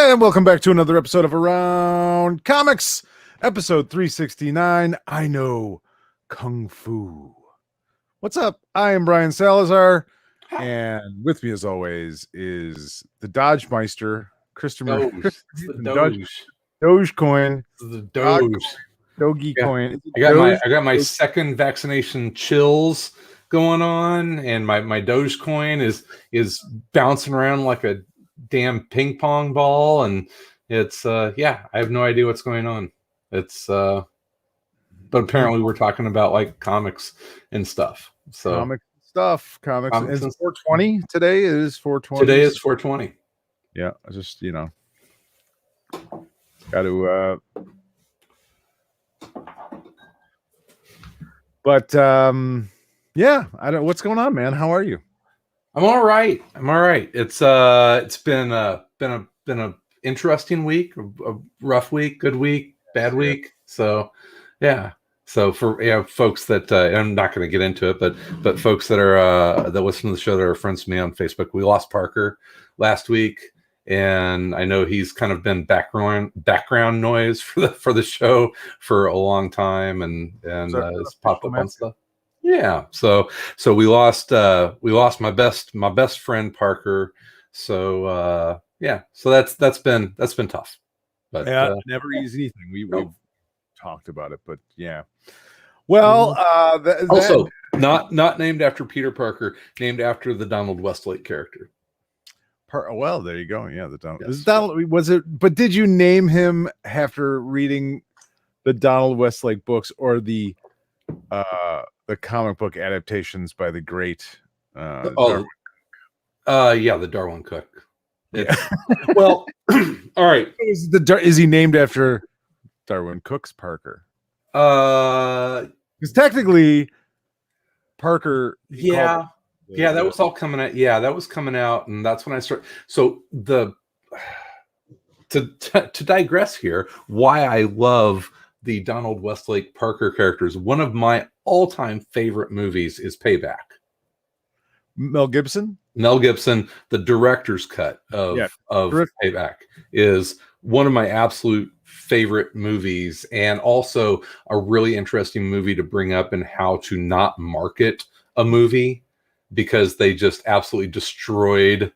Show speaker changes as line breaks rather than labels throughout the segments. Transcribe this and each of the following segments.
And welcome back to another episode of Around Comics, episode 369. I know Kung Fu. What's up? I am Brian Salazar, and with me, as always, is the Dodge Meister, Christopher. Dogecoin.
The Doge.
Dogecoin.
I got my second vaccination chills going on, and my Dogecoin is bouncing around like a damn ping pong ball, and it's I have no idea what's going on. It's but apparently we're talking about like comics and stuff. So
comics. It's 420 today. Is 420.
Today is 420.
Yeah, I just got to but I don't. What's going on, man? How are you?
I'm all right. It's been a interesting week, a rough week, good week, bad week. So yeah. So for folks that I'm not going to get into it, but folks that are that listen to the show that are friends with me on Facebook, we lost Parker last week, and I know he's kind of been background noise for the show for a long time, and it's popped up on stuff. Yeah, so we lost my best friend Parker. So so that's been tough. But
never easy thing. We've talked about it, but yeah. Well,
also not named after Peter Parker, named after the Donald Westlake character.
Well, there you go. Yeah, the Donald.
Yes.
Was it? But did you name him after reading the Donald Westlake books or the comic book adaptations by the great
the Darwin Cook. Well, all right.
Is he named after Darwin Cook's Parker? Because technically Parker
that was all coming out. Yeah, that was coming out, and that's when I started. So to digress here, why I love the Donald Westlake Parker characters, one of my all-time favorite movies is Payback.
Mel Gibson,
the director's cut of Payback is one of my absolute favorite movies, and also a really interesting movie to bring up in how to not market a movie, because they just absolutely destroyed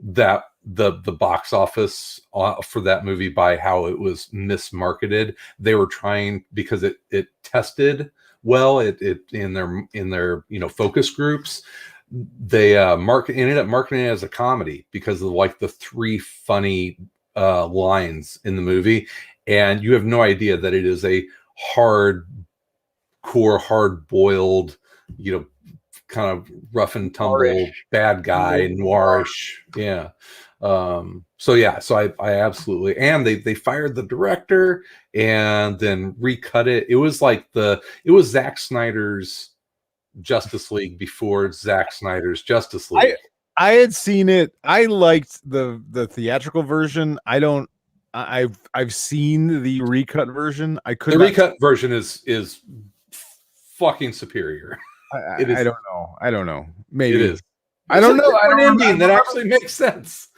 the box office for that movie by how it was mismarketed. They were trying, because it tested well it in their focus groups. They ended up marketing it as a comedy because of like the three funny lines in the movie, and you have no idea that it is a hard-boiled, kind of rough and tumble bad guy, noirish. So I absolutely, and they fired the director and then recut it. It was Zack Snyder's Justice League before Zack Snyder's Justice League.
I had seen it. I liked the theatrical version. I've seen the recut version. The
recut version is fucking superior.
I don't know. Maybe
it is.
I don't know.
I don't know. That actually makes sense.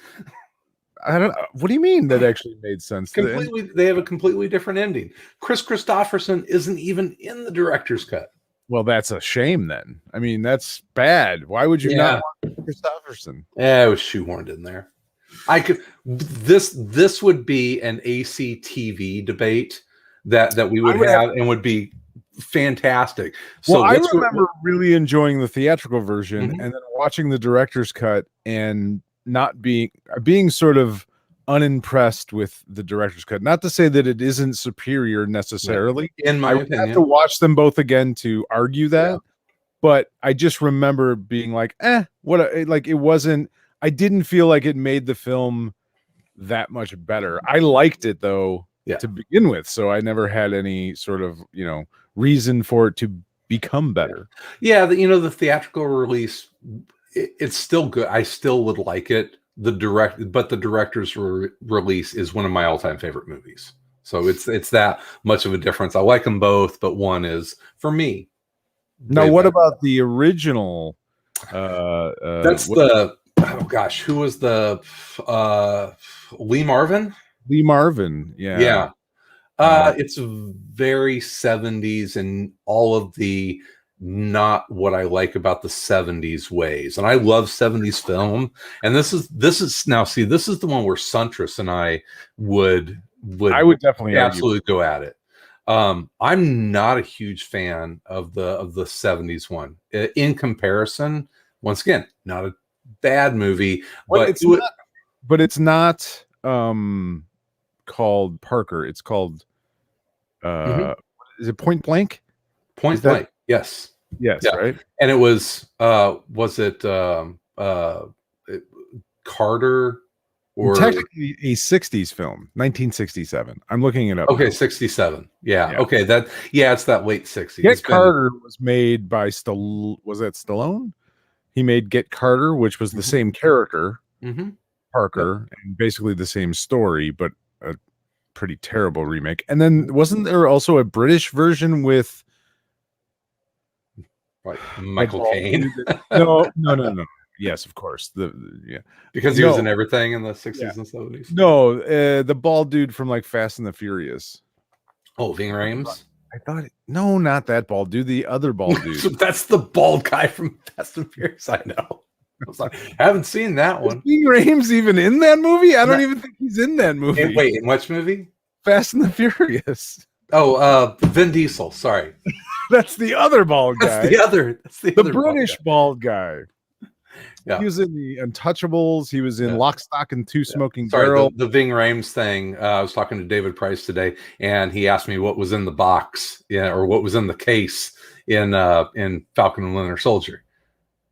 I don't. What do you mean that actually made sense?
They have a completely different ending. Chris Christopherson isn't even in the director's cut.
Well, that's a shame then. I mean, that's bad. Why would you not want Christopherson?
Yeah, it was shoehorned in there. This would be an ACTV debate that we would have, and would be fantastic. So
I remember really enjoying the theatrical version, and then watching the director's cut and not being sort of unimpressed with the director's cut. Not to say that it isn't superior necessarily.
In my opinion,
I have to watch them both again to argue that. Yeah. But I just remember being like, it wasn't. I didn't feel like it made the film that much better. I liked it though to begin with, so I never had any sort of reason for it to become better.
Yeah, the theatrical release, it's still good. I still would like it. But the director's release is one of my all-time favorite movies. So it's that much of a difference. I like them both, but one is, for me.
Now, what about the original?
That's the oh gosh, who was the Lee Marvin?
Lee Marvin,
Yeah.
Um,
It's very 70s and all of the not what I like about the 70s ways. And I love 70s film. And this is now, see, this is the one where Suntress and I would
I would definitely
absolutely go at it. I'm not a huge fan of the 70s one. In comparison, once again, not a bad movie,
but
but
it's not. But it's not called Parker. It's called is it Point Blank?
Point Blank. Yes.
Yes,
Yeah.
right.
And it was it Carter or
technically a 60s film, 1967. I'm looking it up.
Okay,
now.
67. Yeah. Okay, it's that late 60s.
Get Carter was made by was that Stallone? He made Get Carter, which was the same character, Parker, and basically the same story, but a pretty terrible remake. And then wasn't there also a British version with
like Michael Caine?
No. Yes, of course.
Because he was in everything in the 60s and 70s.
No, the bald dude from like Fast and the Furious.
Oh, Ving Rhames?
I thought no, not that bald dude, the other bald dude.
So that's the bald guy from Fast and Furious. I know. I was like, I haven't seen that one.
Is Ving Rhames even in that movie? I don't even think he's in that movie.
Wait, in which movie?
Fast and the Furious.
Oh, Vin Diesel. Sorry.
That's the other bald guy.
That's the other
British bald guy.
Yeah.
He was in the Untouchables. He was in Lock, Stock, and Two Smoking
Sorry,
Barrel.
The Ving Rhames thing. I was talking to David Price today, and he asked me what was in the box, or what was in the case in Falcon and Winter Soldier.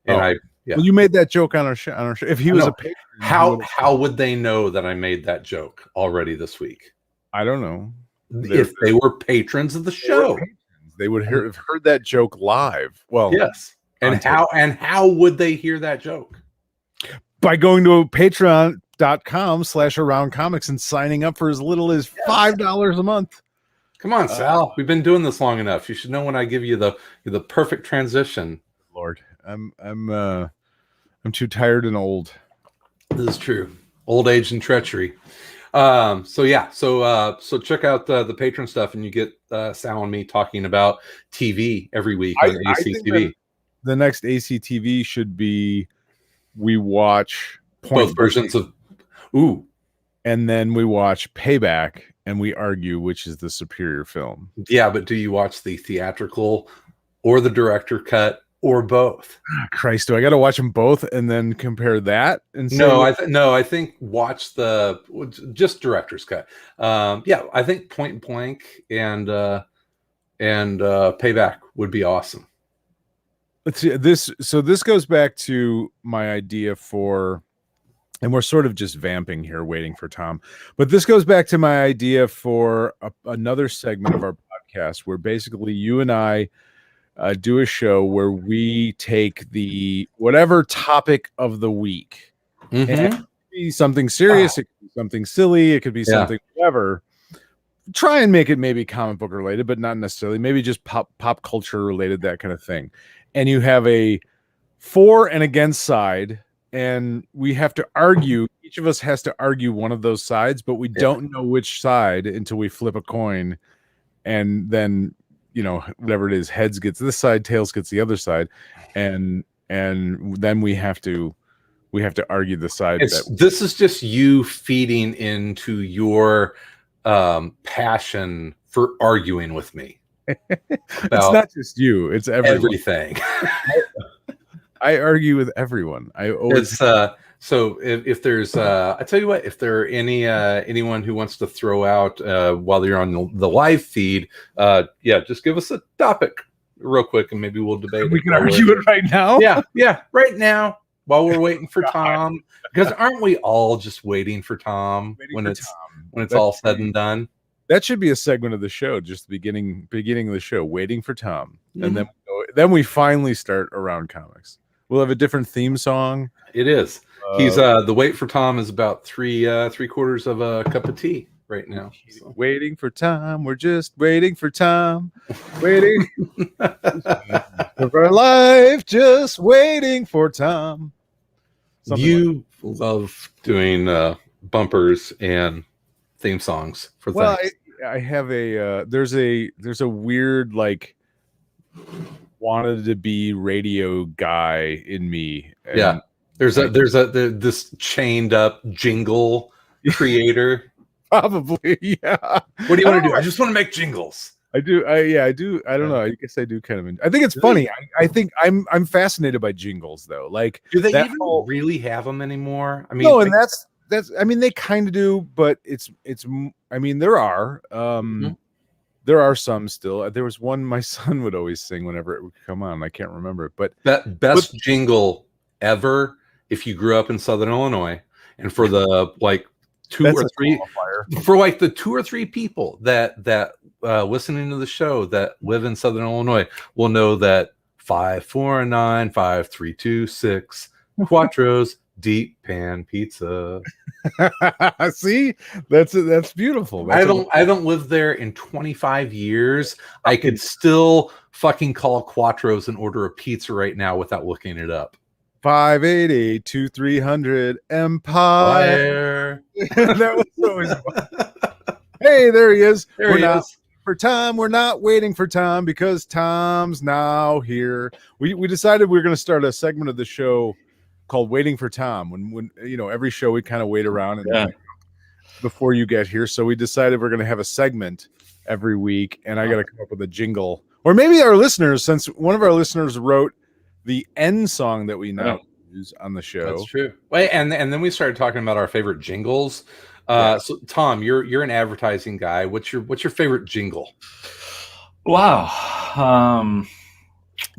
And
well, you made that joke on our show. If he was a patron,
how would they know that I made that joke already this week?
I don't know.
If they were patrons of the show,
they would have heard that joke live. Well,
yes. And how would they hear that joke?
By going to patreon.com/aroundcomics and signing up for as little as $5 a month.
Come on, Sal. We've been doing this long enough. You should know when I give you the perfect transition.
Lord, I'm too tired and old.
This is true. Old age and treachery. So check out the patron stuff, and you get Sal and me talking about TV every week on ACTV.
The next ACTV should be we watch
both versions of
and then we watch Payback, and we argue which is the superior film.
Yeah, but do you watch the theatrical or the director cut or both?
Christ, do I got to watch them both and then compare that? And
I think watch the just director's cut. I think Point Blank and Payback would be awesome.
Let's see this. So this goes back to my idea for, and we're sort of just vamping here, waiting for Tom. But this goes back to my idea for another segment of our podcast where basically you and I do a show where we take the whatever topic of the week. And it could be something serious, it could be something silly, it could be something whatever. Try and make it maybe comic book related, but not necessarily. Maybe just pop culture related, that kind of thing. And you have a for and against side, and we have to argue. Each of us has to argue one of those sides, but we don't know which side until we flip a coin, and then whatever it is, heads gets this side, tails gets the other side, and then we have to argue the side.
This is just you feeding into your passion for arguing with me.
It's not just you; it's
everything.
I argue with everyone. I always.
So if there's, I tell you what, if there are anyone who wants to throw out while you're on the live feed, just give us a topic real quick, and maybe we'll debate.
We can argue it right now.
Yeah, right now while we're waiting for Tom, because aren't we all just waiting for Tom when it's all said and done?
That should be a segment of the show, just the beginning of the show, waiting for Tom, and then we finally start Around Comics. We'll have a different theme song.
It is. He's the wait for Tom is about three quarters of a cup of tea right now. So.
Waiting for Tom. We're just waiting for Tom. Waiting of our life, just waiting for Tom.
You love doing bumpers and theme songs for things.
I have a there's a weird like wanted to be radio guy in me. And
there's this chained up jingle creator.
Probably, yeah.
What do you want to do? I just want to make jingles.
I do. I do. I don't know. I guess I do kind of. I think it's funny. I think I'm fascinated by jingles though. Like,
do they even really have them anymore? I mean,
no, and that's. I mean, they kind of do, but it's. I mean, there are. There are some still. There was one my son would always sing whenever it would come on. I can't remember it, but
best jingle ever if you grew up in Southern Illinois, and for the like the 2 or 3 people that listening to the show that live in Southern Illinois will know that 5, 4, 9, 5, 3, 2, 6 Quattro's deep pan pizza.
See, that's beautiful.
I haven't lived there in 25 years. I could still fucking call Quattro's and order a pizza right now without looking it up.
588-2300 Empire. That was always fun. Hey, there he is. We're not waiting for Tom because Tom's now here. We decided we were going to start a segment of the show called Waiting for Tom. When every show we kind of wait around and before you get here. So we decided we're going to have a segment every week, and I got to come up with a jingle. Or maybe our listeners, since one of our listeners wrote the end song that we now use on the show.
That's true. Wait, and then we started talking about our favorite jingles. So Tom, you're an advertising guy. What's your favorite jingle?
Wow.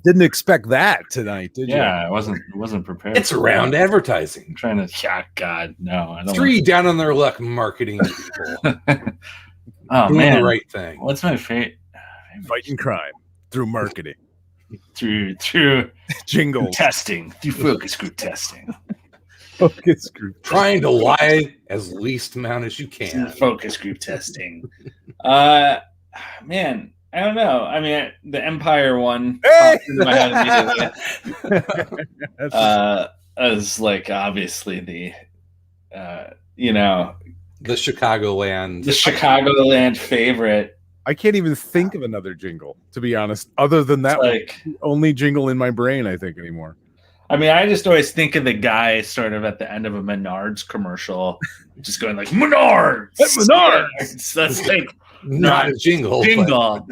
Didn't expect that tonight, did you?
Yeah, I wasn't prepared.
It's around advertising.
I'm trying to God, no. I don't
3 down on their luck marketing people.
Oh
doing
man.
the right thing.
What's my favorite?
Fighting crime through marketing.
Through
jingles.
Testing. Through focus group testing.
Focus group.
Trying to lie as least amount as you can.
Focus group testing. Man, I don't know. I mean, the Empire one popped into my head immediately. As like obviously the Chicagoland favorite.
I can't even think of another jingle, to be honest, other than that. Like the only jingle in my brain, I think, anymore.
I mean, I just always think of the guy sort of at the end of a Menards commercial, just going like Menards.
Menards.
That's like
not a jingle,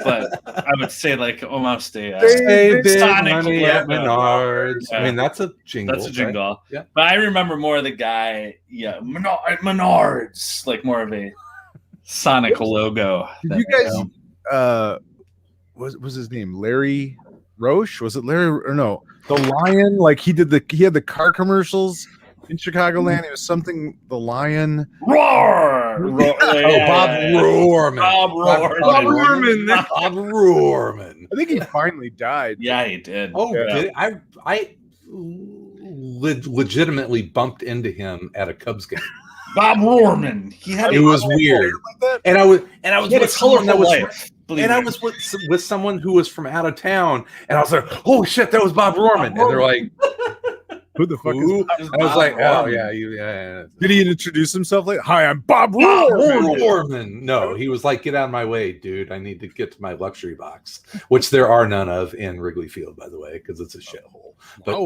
but I would say like almost a
Sonic money at Menards. Yeah. I mean, that's a jingle.
That's a jingle.
Right? Yeah.
But I remember more of the guy, Menards, like more of a Sonic logo.
Did you guys? Was his name Larry Roche? Was it Larry or no? The Lion, like he had the car commercials in Chicagoland. It was something. The Lion.
Roar!
Bob Rohrman.
Bob Rohrman. I think he finally died.
Yeah, he did.
Oh, did I legitimately bumped into him at a Cubs game.
Bob Rohrman.
It was weird, and I was with someone that was. And I was with someone who was from out of town, and I was like, "Oh shit, that was Bob Rohrman!" And they're like,
"Who the fuck is Bob?"
I was like, "Oh yeah."
Did he introduce himself like, "Hi, I'm Bob Rohrman"?
No, he was like, "Get out of my way, dude. I need to get to my luxury box," which there are none of in Wrigley Field, by the way, because it's a shithole. But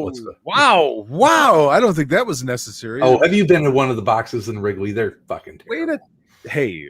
wow! I don't think that was necessary.
Oh, have you been to one of the boxes in Wrigley? They're fucking terrible.
Hey,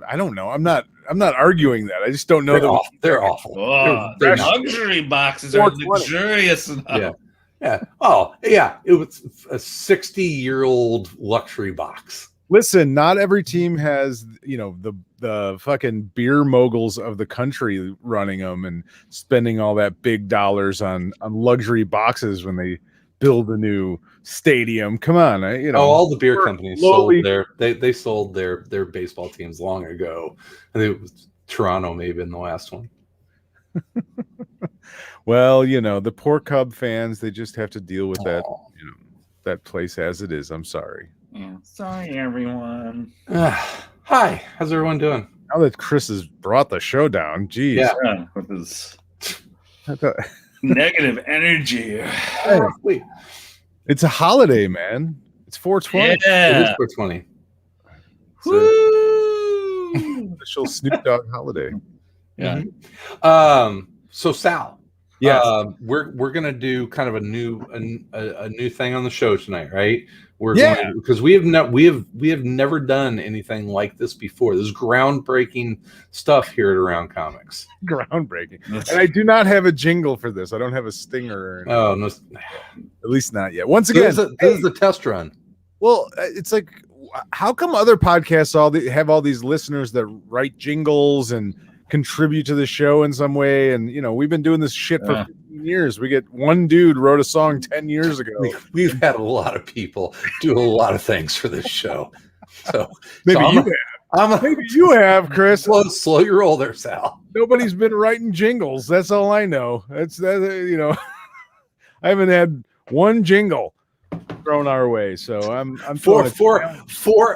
I don't know. I'm not arguing that. I just don't know
they're awful.
Oh, their luxury boxes are luxurious enough.
Yeah. Oh, yeah. It was a 60-year-old luxury box.
Listen, not every team has, the fucking beer moguls of the country running them and spending all that big dollars on luxury boxes when they build a new stadium. Come on,
all the beer companies sold they sold their baseball teams long ago. I think it was Toronto may have been the last one.
Well, the poor Cub fans, they just have to deal with that, that place as it is. I'm sorry.
Yeah, sorry, everyone.
Hi, how's everyone doing?
Now that Chris has brought the show down, geez.
Yeah, with his negative energy.
Wait. It's a holiday, man. It's 420.
Yeah.
It is 420.
Woo!
Official Snoop Dogg holiday.
Yeah.
So Sal,
Yes.
we're gonna do kind of a new thing on the show tonight, right? We're
Yeah.
going because we have never done anything like this before. This is groundbreaking stuff here at Around Comics.
Groundbreaking. And I do not have a jingle for this. I don't have a stinger or anything.
Oh no,
At least not yet. Once again,
this is the test run.
Well, it's like, how come other podcasts have all these listeners that write jingles and contribute to the show in some way? And we've been doing this shit for 15 years. We get one dude wrote a song 10 years ago.
We've had a lot of people do a lot of things for this show. So
maybe you have, Chris.
Slow your roll there, Sal.
Nobody's been writing jingles. That's all I know. I haven't had one jingle thrown our way, so I'm
for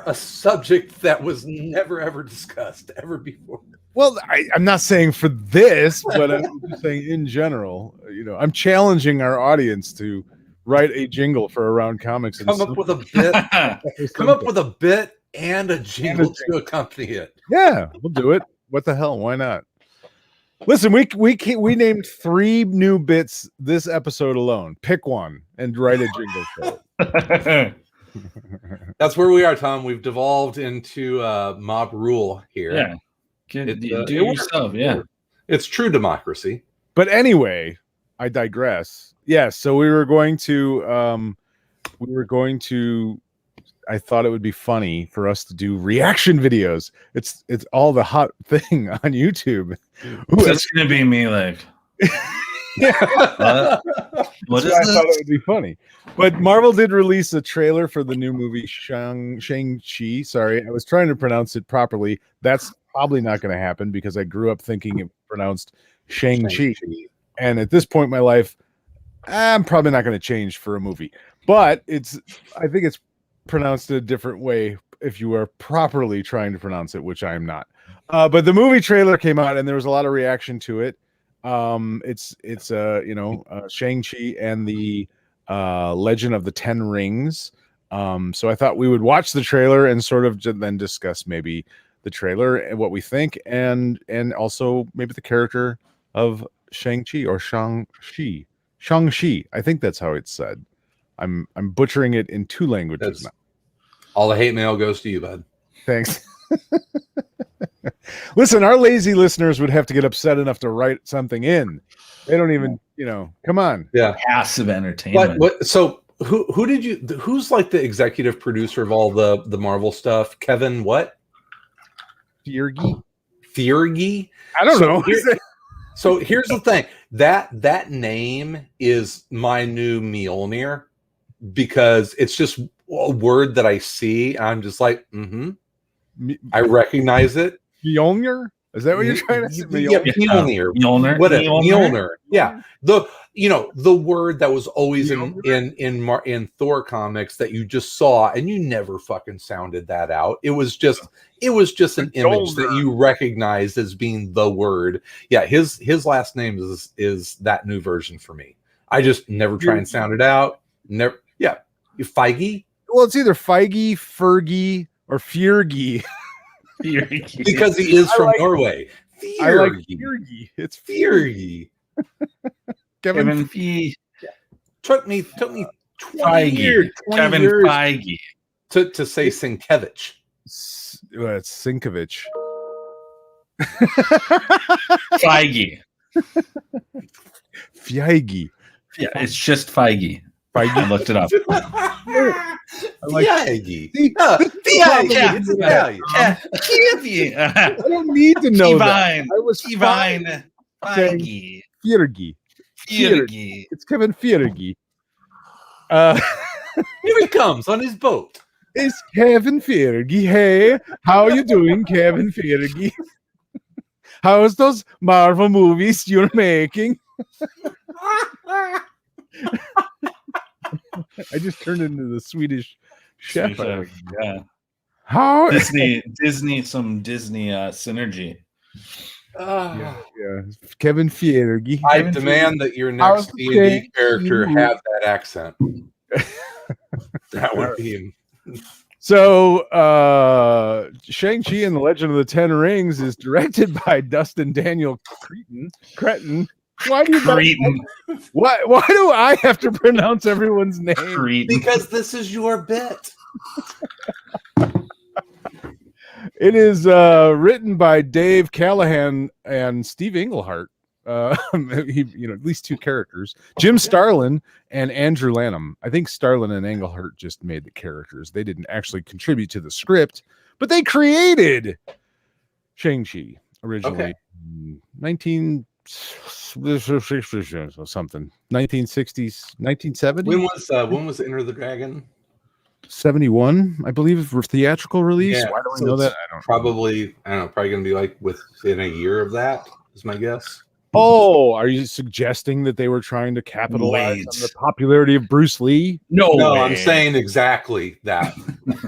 a subject that was never ever discussed ever before.
Well, I'm not saying for this, but I'm just saying in general. I'm challenging our audience to write a jingle for Around Comics.
Come up with a bit. Come up with a bit and a jingle to accompany it.
Yeah, we'll do it. What the hell? Why not? Listen, we named 3 new bits this episode alone. Pick one and write a jingle for it.
That's where we are, Tom. We've devolved into mob rule here.
Yeah. Do it yourself. Yeah.
It's true democracy.
But anyway, I digress. Yeah, so we were going to I thought it would be funny for us to do reaction videos. It's all the hot thing on YouTube.
That's gonna be me like what is
I
this?
thought it would be funny. But Marvel did release a trailer for the new movie Shang-Chi. Sorry, I was trying to pronounce it properly. That's probably not going to happen because I grew up thinking it was pronounced Shang-Chi. And at this point in my life, I'm probably not going to change for a movie. But I think it's pronounced a different way if you are properly trying to pronounce it, which I am not. But the movie trailer came out and there was a lot of reaction to it. It's Shang-Chi and the Legend of the Ten Rings. So I thought we would watch the trailer and sort of then discuss maybe the trailer and what we think, and also maybe the character of Shang-Chi or Shang-Chi. Shang-Chi. I think that's how it's said. I'm butchering it in 2 languages now.
All the hate mail goes to you, bud.
Thanks. Listen, our lazy listeners would have to get upset enough to write something in. They don't even, come on.
Yeah.
Passive entertainment.
So who's like the executive producer of all the Marvel stuff? Kevin what? Feige?
I don't know.
So here's the thing. That name is my new Mjolnir because it's just a word that I see. I'm just like, I recognize it.
Mjolnir? Is that what you're trying to say?
Mjolnir. Yeah. The word that was always in Thor comics that you just saw and you never fucking sounded that out. It was just an image that you recognized as being the word. Yeah, his last name is that new version for me. I just never try and sound it out. Never. Yeah. Feige?
Well, it's either Feige, Fergie, or Fiergi.
Because he is from Norway.
I like Fiergi. It's Fiergi. Kevin
Feige.
Took me 20 years.
Kevin Feige.
To say Sienkiewicz.
It's Sienkiewicz.
Feige.
Feige.
Yeah, it's just Feige. I looked it up.
Feige.
I don't need to know that. I was
Feige.
Fiergi. It's Kevin Fiergi.
Here he comes on his boat.
It's Kevin Fiergi. Hey, how you doing, Kevin Fiergi? How's those Marvel movies you're making? I just turned into the Swedish chef.
Yeah.
How
Disney some Disney synergy.
Yeah. Kevin Fiergi.
I demand that your next D&D character have that accent. That would be.
So, Shang-Chi and the Legend of the Ten Rings is directed by Dustin Daniel Cretton. Why do why do I have to pronounce everyone's name?
Cretin.
Because this is your bit.
It is written by Dave Callahan and Steve Englehart. At least two characters, Jim Starlin and Andrew Lanham. I think Starlin and Englehart just made the characters. They didn't actually contribute to the script, but they created Shang-Chi originally. 1960s, 1970.
When was Enter the Dragon?
71, I believe, for theatrical release.
Yeah,
why do I know that? I don't
probably going to be like within a year of that, is my guess.
Oh, are you suggesting that they were trying to capitalize on the popularity of Bruce Lee?
No, I'm saying exactly that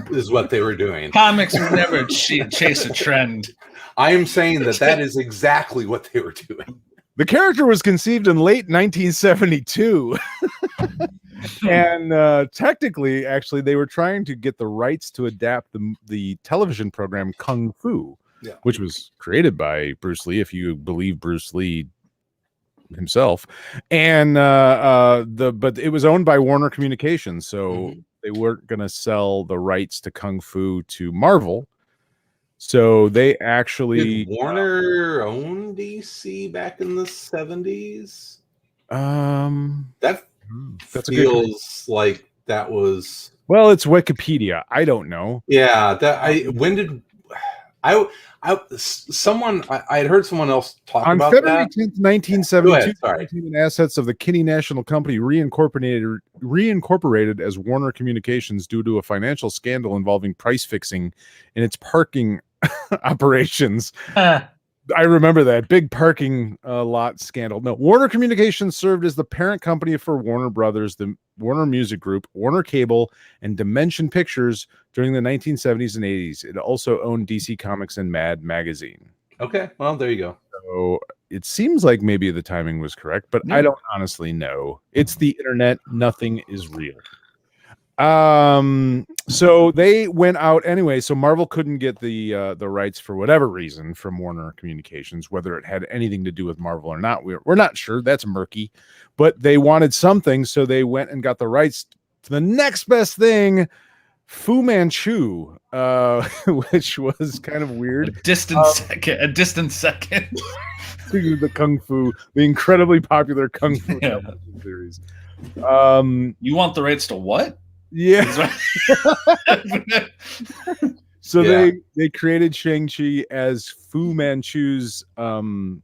is what they were doing.
Comics would never chase a trend.
I am saying that is exactly what they were doing.
The character was conceived in late 1972. And technically, actually, they were trying to get the rights to adapt the television program Kung Fu, which was created by Bruce Lee, if you believe Bruce Lee himself. And but it was owned by Warner Communications, so they weren't going to sell the rights to Kung Fu to Marvel. So they actually
Did Warner own DC back in the 70s? That feels like that was.
Well, it's Wikipedia. I don't know.
Yeah, I had heard someone else talk about that. On February
10th, 1972, assets of the Kinney National Company reincorporated as Warner Communications due to a financial scandal involving price fixing in its parking operations. I remember that big parking lot scandal. No, Warner Communications served as the parent company for Warner Brothers, the Warner Music Group, Warner Cable, and Dimension Pictures during the 1970s and 80s. It also owned DC Comics and Mad Magazine.
Okay, well, there you go.
So it seems like maybe the timing was correct, but I don't honestly know. It's the internet. Nothing is real. So they went out anyway. So Marvel couldn't get the rights for whatever reason from Warner Communications, whether it had anything to do with Marvel or not. We're not sure. That's murky, but they wanted something, so they went and got the rights to the next best thing, Fu Manchu, which was kind of weird.
A distant second.
The Kung Fu, the incredibly popular Kung Fu series.
You want the rights to what?
Yeah. So they created Shang-Chi as Fu Manchu's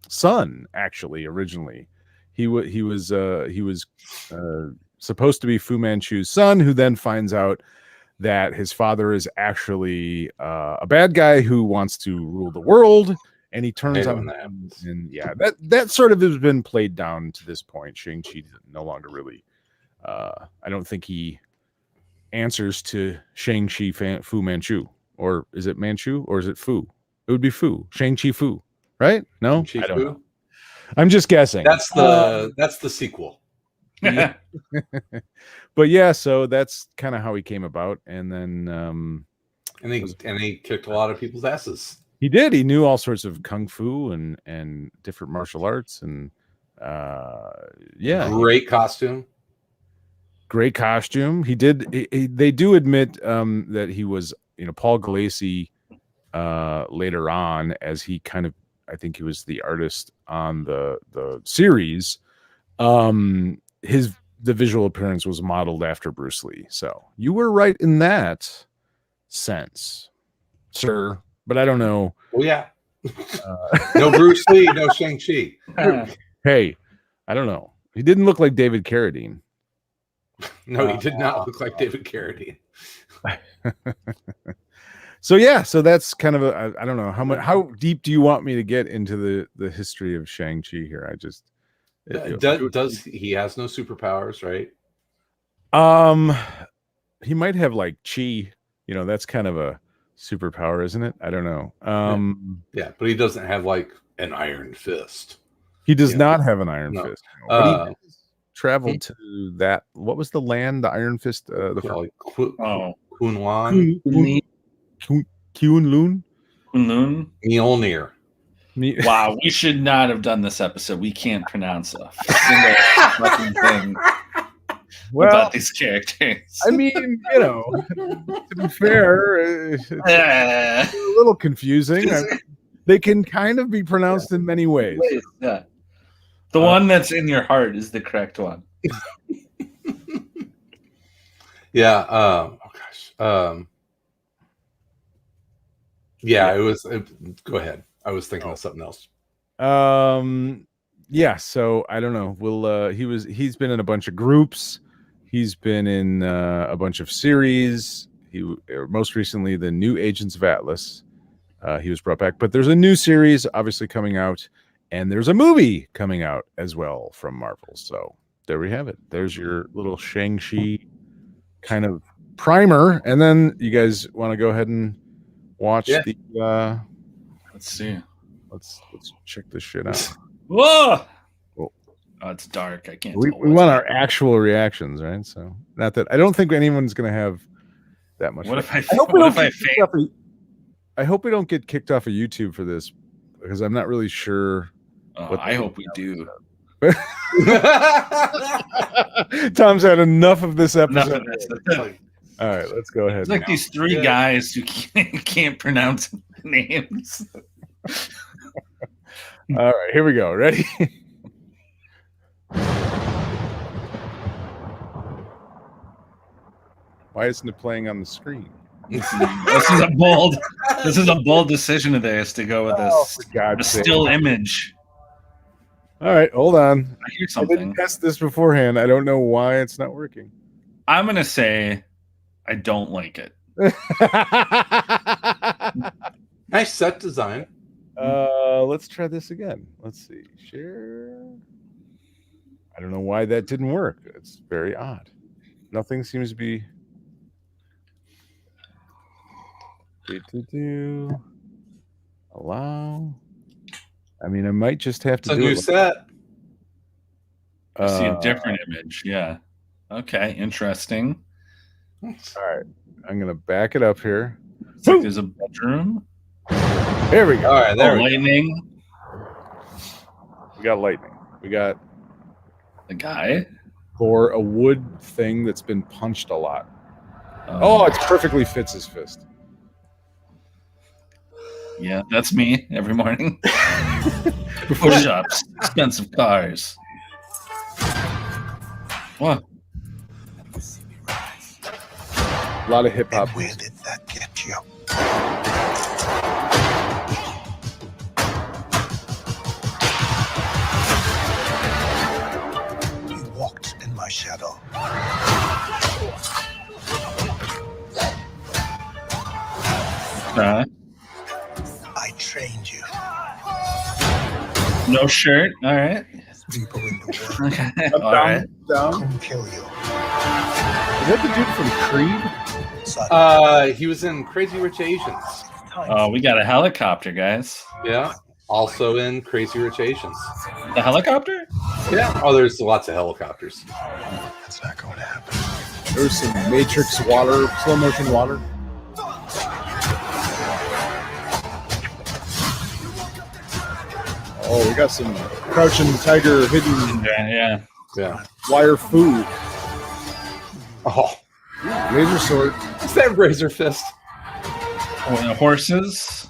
son, actually. Originally he was supposed to be Fu Manchu's son, who then finds out that his father is actually a bad guy who wants to rule the world, and he turns on that. And that sort of has been played down to this point. Shang-Chi no longer really I don't think he answers to Shang-Chi Fu Manchu. Or is it Manchu or is it Fu? It would be Fu. Shang-Chi Fu, right? No? I don't know. I'm just guessing.
That's the sequel.
Yeah. But yeah, so that's kind of how he came about. And then
and he kicked a lot of people's asses.
He did. He knew all sorts of kung fu and different martial arts, and
great costume.
Great costume. He did. They do admit that he was, Paul Galassi later on, as he kind of, I think he was the artist on the series. The visual appearance was modeled after Bruce Lee. So you were right in that sense, sir. But I don't know.
Well, yeah. No Bruce Lee, no Shang-Chi.
Hey, I don't know. He didn't look like David Carradine.
No, he did not look like David Carradine.
So that's kind of I don't know how deep do you want me to get into the history of Shang-Chi here? I just
does he has no superpowers, right?
He might have like chi, that's kind of a superpower, isn't it? I don't know.
Yeah, but he doesn't have like an iron fist.
He does not have an iron fist. traveled to that. What was the land? The Iron Fist. The
Kunlun.
Kunlun.
Mjolnir.
Wow, we should not have done this episode. We can't pronounce a single fucking thing about these characters.
I mean, to be fair, it's a little confusing. They can kind of be pronounced in many ways.
Yeah. The one that's in your heart is the correct one.
Yeah. Oh gosh. Yeah. It was. Go ahead. I was thinking of something else.
Yeah. So I don't know. He's been in a bunch of groups. He's been in a bunch of series. Most recently the New Agents of Atlas. He was brought back, but there's a new series obviously coming out, and there's a movie coming out as well from Marvel. So there we have it. There's your little Shang-Chi kind of primer, and then you guys want to go ahead and watch the.
Let's see.
Let's check this shit out.
Whoa! Oh, it's dark. I can't.
We want our actual reactions, right? So not that I don't think anyone's gonna have that much. I hope we don't get kicked off of YouTube for this, because I'm not really sure.
I hope we do.
Tom's had enough of this episode. All right, let's go ahead.
It's like these three guys who can't pronounce names.
All right, here we go. Ready? Why isn't it playing on the screen?
This is a bold decision of theirs to go with this. A still image.
All right, hold on.
I hear something.
I didn't test this beforehand. I don't know why it's not working.
I'm gonna say I don't like it.
Nice set design.
Let's try this again. Let's see. Share. I don't know why that didn't work. It's very odd. Nothing seems to be. Allow. I mean, I might just have to
do a
new
set.
I see a different image. Yeah. Okay. Interesting.
All right. I'm gonna back it up here.
It's like there's a bedroom.
There we go.
All right. There.
Lightning.
We got lightning. We got
the guy
for a wood thing that's been punched a lot. Oh, it perfectly fits his fist.
Yeah, that's me every morning. Push-ups, expensive cars. What?
A lot of hip hop.
Where did that get you? You walked in my shadow. I trained you.
No shirt. All right.
People in the world.
Okay. All right.
Come kill you.
Is that the dude from Creed?
He was in Crazy Rich Asians.
Oh, we got a helicopter, guys.
Yeah. Also in Crazy Rich Asians.
The helicopter?
Yeah. Oh, there's lots of helicopters.
That's not going to happen.
There's some Matrix water, slow motion water. Oh, we got some crouching tiger hidden.
Yeah.
Wire food.
Oh,
laser sword.
Is that razor fist?
Oh, horses.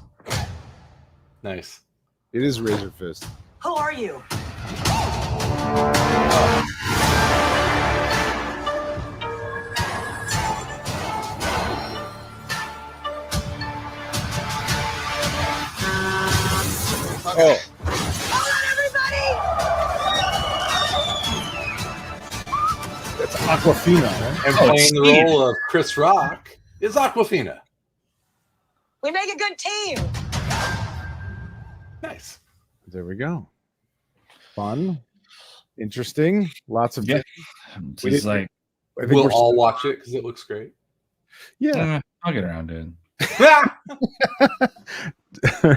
Nice.
It is razor fist.
Who are you?
Oh. That's Aquafina, right?
And playing the role of Chris Rock is Aquafina.
We make a good team.
Nice.
There we go. Fun. Interesting. Lots of
It's like
we'll all watch it because it looks great.
Yeah.
I'll get around to it.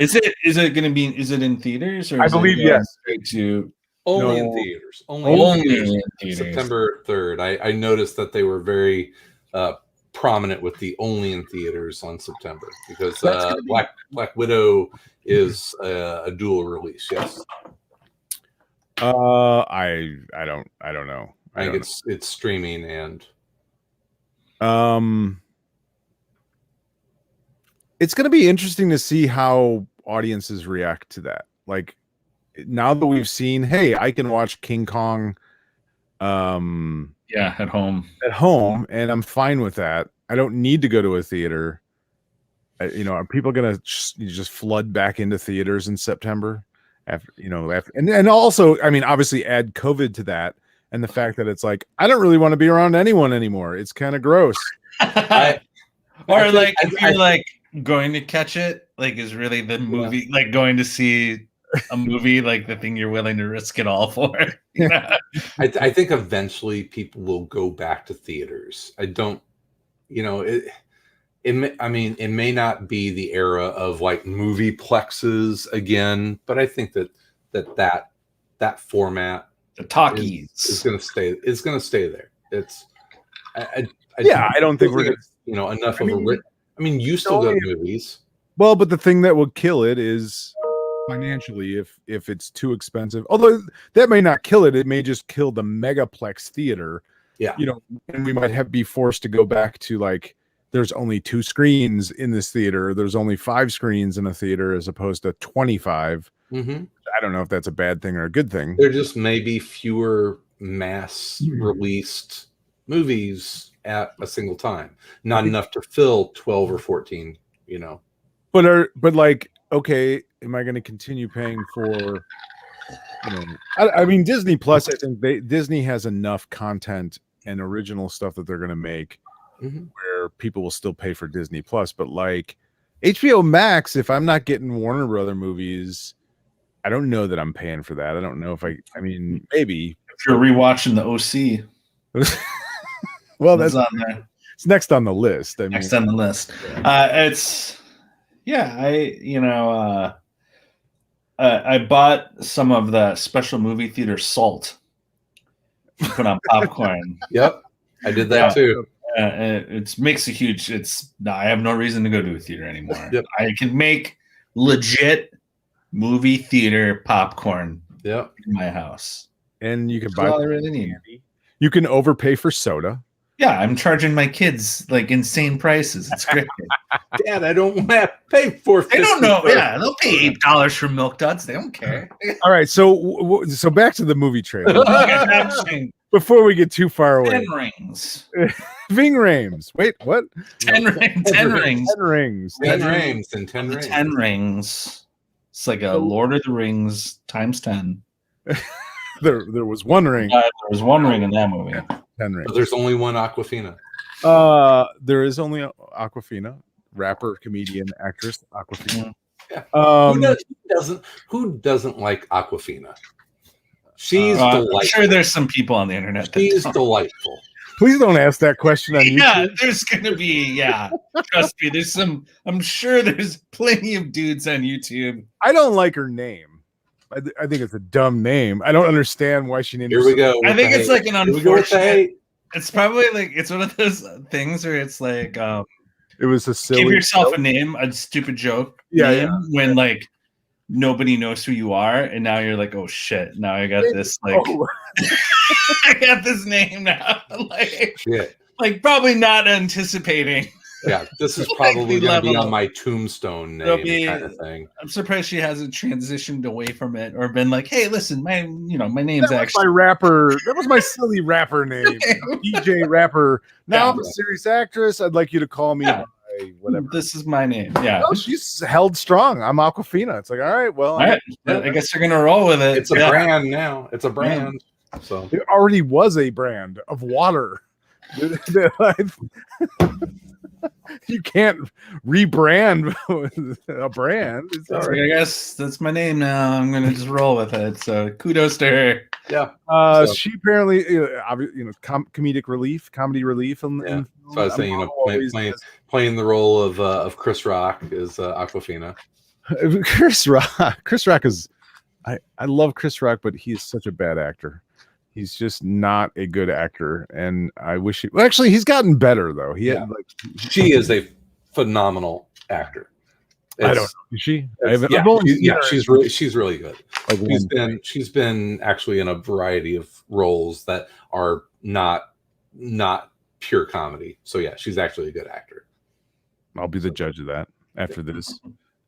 Is it in theaters, or
I believe yes.
Straight to
Only
No.
in theaters.
Only
in theaters.
in theaters.
September 3rd. I noticed that they were very prominent with the only in theaters on September because Black Widow is a dual release. Yes.
I don't know.
I think it's streaming and
it's going to be interesting to see how audiences react to that. Like now that we've seen, hey, I can watch King Kong
at home
and I'm fine with that. I don't need to go to a theater. Are people going to just flood back into theaters in September after and also, I mean, obviously add COVID to that and the fact that it's like, I don't really want to be around anyone anymore. It's kind of gross.
If you're going to catch it, like is really the movie, like going to see a movie, like the thing you're willing to risk it all for.
I think eventually people will go back to theaters. I don't, it may not be the era of like movie plexes again, but I think that format,
the talkies,
is going to stay. It's going to stay there. It's, I
don't think we're going
to, enough of a. I mean, you still go to movies.
Well, but the thing that will kill it is financially if it's too expensive. Although that may not kill it, it may just kill the megaplex theater.
Yeah.
And we might be forced to go back to like there's only 2 screens in this theater, there's only 5 screens in a theater as opposed to 25.
Mm-hmm.
I don't know if that's a bad thing or a good thing.
There just may be fewer mass released movies at a single time, not enough to fill 12 or 14,
but like, okay, am I going to continue paying for I mean Disney Plus? I think Disney has enough content and original stuff that they're going to make where people will still pay for Disney Plus. But like HBO Max, if I'm not getting Warner Brother movies, I don't know that I'm paying for that. I don't know if I mean maybe
if you're rewatching the OC.
Well, that's
on there.
It's next on the list.
Next on the list. I bought some of the special movie theater salt to put on popcorn.
Yep, I did that too.
It makes a huge. I have no reason to go to a theater anymore.
Yep.
I can make legit movie theater popcorn.
Yep.
In my house,
and you can
buy. All I really need.
You can overpay for soda.
Yeah, I'm charging my kids like insane prices. It's great.
Dad, I don't want to pay $4.50.
They don't know. Yeah, they'll pay $8 for Milk Duds. They don't care.
All right, so back to the movie trailer. Before we get too far away.
10 rings.
Ving Rhames. Wait, what?
10 rings.
10 rings. 10 rings.
10 rings and 10 rings.
10 rings. It's like a Lord of the Rings times 10.
There was one ring.
There was one ring in that movie.
10 rings.
But there's only one Aquafina.
There is only Aquafina, rapper, comedian, actress, Aquafina.
Yeah. Who doesn't like Aquafina? She's delightful.
I'm sure there's some people on the internet.
She's delightful.
Please don't ask that question on YouTube.
Yeah, there's gonna be. Trust me. I'm sure there's plenty of dudes on YouTube.
I don't like her name. I think it's a dumb name. I don't understand why she named.
Here we go.
I think it's like an unfortunate. It's probably like it's one of those things where it's like
it was a silly.
Give yourself a name, a stupid joke.
Yeah.
When like nobody knows who you are, and now you're like, oh shit! Now I got this like. I got this name now. Like probably not anticipating.
Yeah, this is probably going to be on my tombstone name kind of thing.
I'm surprised she hasn't transitioned away from it or been like, "Hey, listen, my name's actually
my rapper. That was my silly rapper name, DJ rapper. Now I'm a serious actress. I'd like you to call me whatever.
This is my name. Yeah,
no, she's held strong. I'm Aquafina. It's like, all right, well,
I guess you're gonna roll with it.
It's a brand now. It's a brand. So
it already was a brand of water. You can't rebrand a brand.
I guess that's my name now. I'm gonna just roll with it. So kudos to her.
Yeah.
She apparently, comedy relief. In
so I was saying, playing the role of Chris Rock is Aquafina.
Chris Rock is. I love Chris Rock, but he is such a bad actor. He's just not a good actor, and I wish he. Well, actually, he's gotten better though.
She is a phenomenal actor.
I don't know. Is she?
She's really good. She's been actually in a variety of roles that are not pure comedy. So yeah, she's actually a good actor.
I'll be the judge of that after this.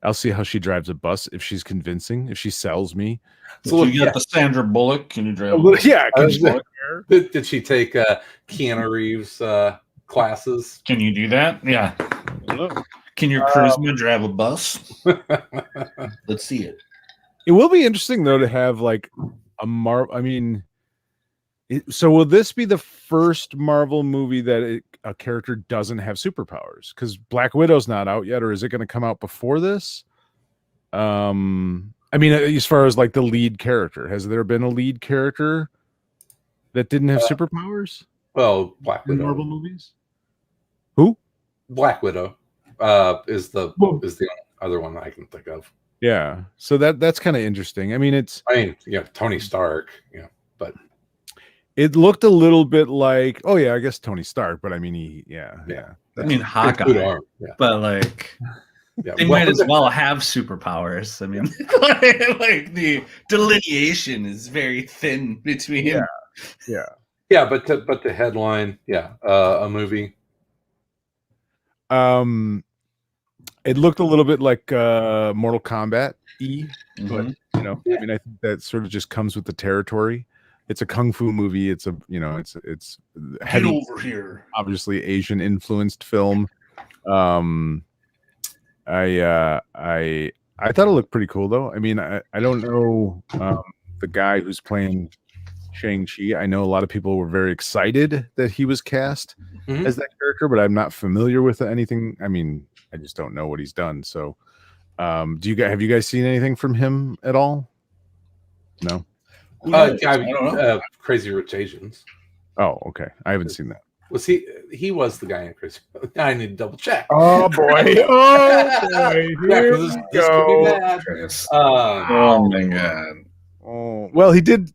I'll see how she drives a bus, if she's convincing, if she sells me.
So you got the Sandra Bullock. Can you drive?
Did she take Keanu Reeves classes?
Can you do that? Yeah. Can your charisma drive a bus? Let's see it.
It will be interesting though to have like a I mean, so will this be the first Marvel movie that a character doesn't have superpowers? Because Black Widow's not out yet, or is it going to come out before this? I mean, as far as like the lead character, has there been a lead character that didn't have superpowers?
Well, Black Widow.
In Marvel movies. Who?
Black Widow is the other one I can think of.
Yeah, so that's kind of interesting. I mean,
Tony Stark, but
it looked a little bit like, oh yeah, I guess Tony Stark, but I mean,
I mean, Hawkeye, but like, they might as well have superpowers. I mean, like the delineation is very thin between.
But the headline, a movie.
It looked a little bit like Mortal Kombat but I mean, I think that sort of just comes with the territory. It's a kung fu movie. It's it's heavy,
get over here.
Obviously Asian influenced film. I thought it looked pretty cool though. I mean, I don't know the guy who's playing Shang-Chi. I know a lot of people were very excited that he was cast as that character, but I'm not familiar with anything. I mean, I just don't know what he's done. So, have you guys seen anything from him at all? No.
Crazy Rich Asians.
Oh, okay. I haven't seen that.
Was he was the guy in Crazy? I need to double check.
Oh boy! Here we go.
Oh my god!
Oh well, he did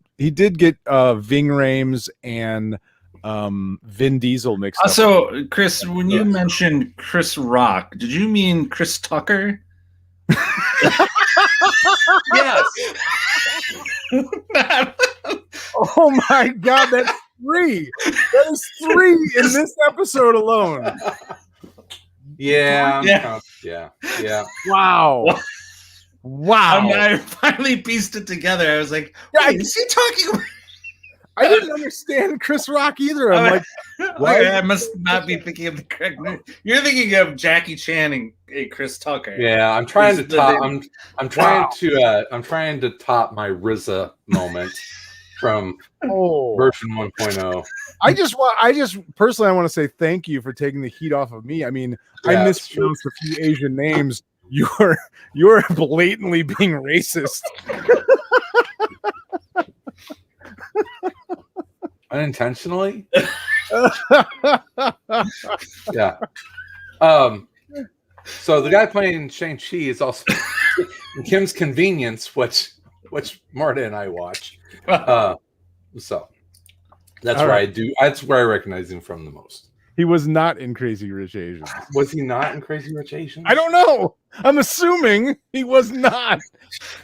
get Ving Rhames and Vin Diesel mixed up.
So, Chris, when you mentioned Chris Rock, did you mean Chris Tucker?
Yes.
Oh my god, that's 3. That is 3 in this episode alone.
Yeah.
Wow.
I finally pieced it together. I was like, is he talking about?
I didn't understand Chris Rock either. I'm like,
why? I must not be thinking of the correct name. You're thinking of Jackie Chan and Chris Tucker.
Yeah, I'm trying to top. I'm trying to top my RZA moment from version 1.0.
I just personally, I want to say thank you for taking the heat off of me. I mean, I mispronounced a few Asian names. You're blatantly being racist.
Unintentionally. Yeah. So the guy playing Shang-Chi is also in Kim's Convenience, which Marta and I watch. So that's where I do. That's where I recognize him from the most.
He was not in Crazy Rich Asians.
Was he not in Crazy Rich Asians?
I don't know. I'm assuming he was not.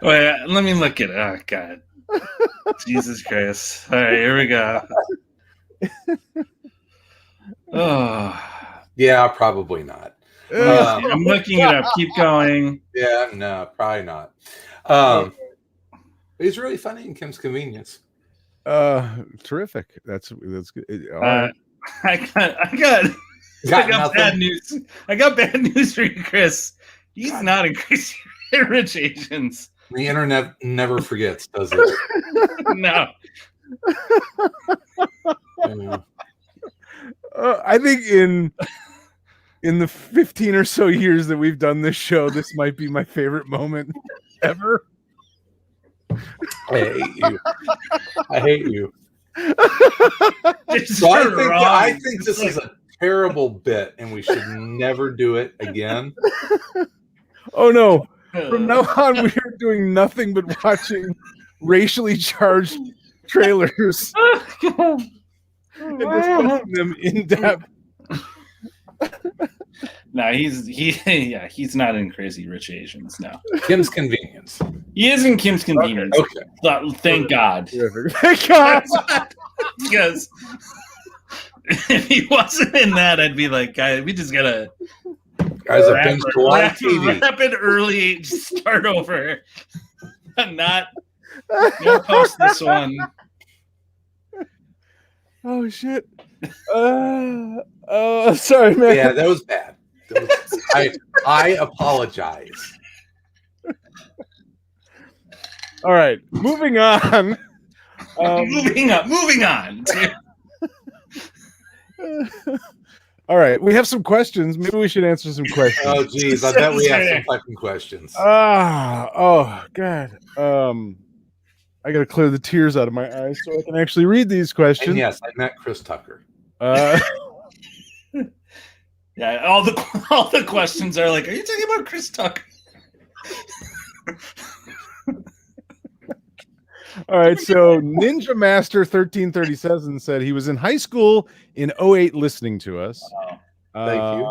Wait, let me look at it. Oh God. Jesus Christ. All right, here we go.
Yeah, probably not.
I'm looking it up. Keep going.
Yeah, no, probably not. He's really funny in Kim's Convenience.
Terrific. That's good.
I got bad news. I got bad news for you, Chris. He's not in Crazy Rich Asians.
The internet never forgets, does it?
No.
I think in the 15 or so years that we've done this show, this might be my favorite moment ever.
I hate you. So I think this is a terrible bit, and we should never do it again.
Oh no! From now on, we're doing nothing but watching racially charged trailers and discussing them in depth.
No, he's not in Crazy Rich Asians. No,
Kim's Convenience.
He is in Kim's Convenience.
Okay.
Thank God.
Thank God.
Because if he wasn't in that, I'd be like, guys, we just gotta
Guys, I've been to a lot of TV.
Wrap it early, start over. Not post this one.
Oh shit. Sorry, man.
Yeah, that was bad. I apologize.
All right, moving on.
Moving on.
All right, we have some questions. Maybe we should answer some questions.
Oh, geez, I bet we have some fucking questions.
Oh, God. I got to clear the tears out of my eyes so I can actually read these questions.
And yes, I met Chris Tucker.
Yeah, all the questions are like, are you talking about Chris Tucker?
All right, so Ninja Master 1337 said he was in high school in 2008 listening to us.
Thank you.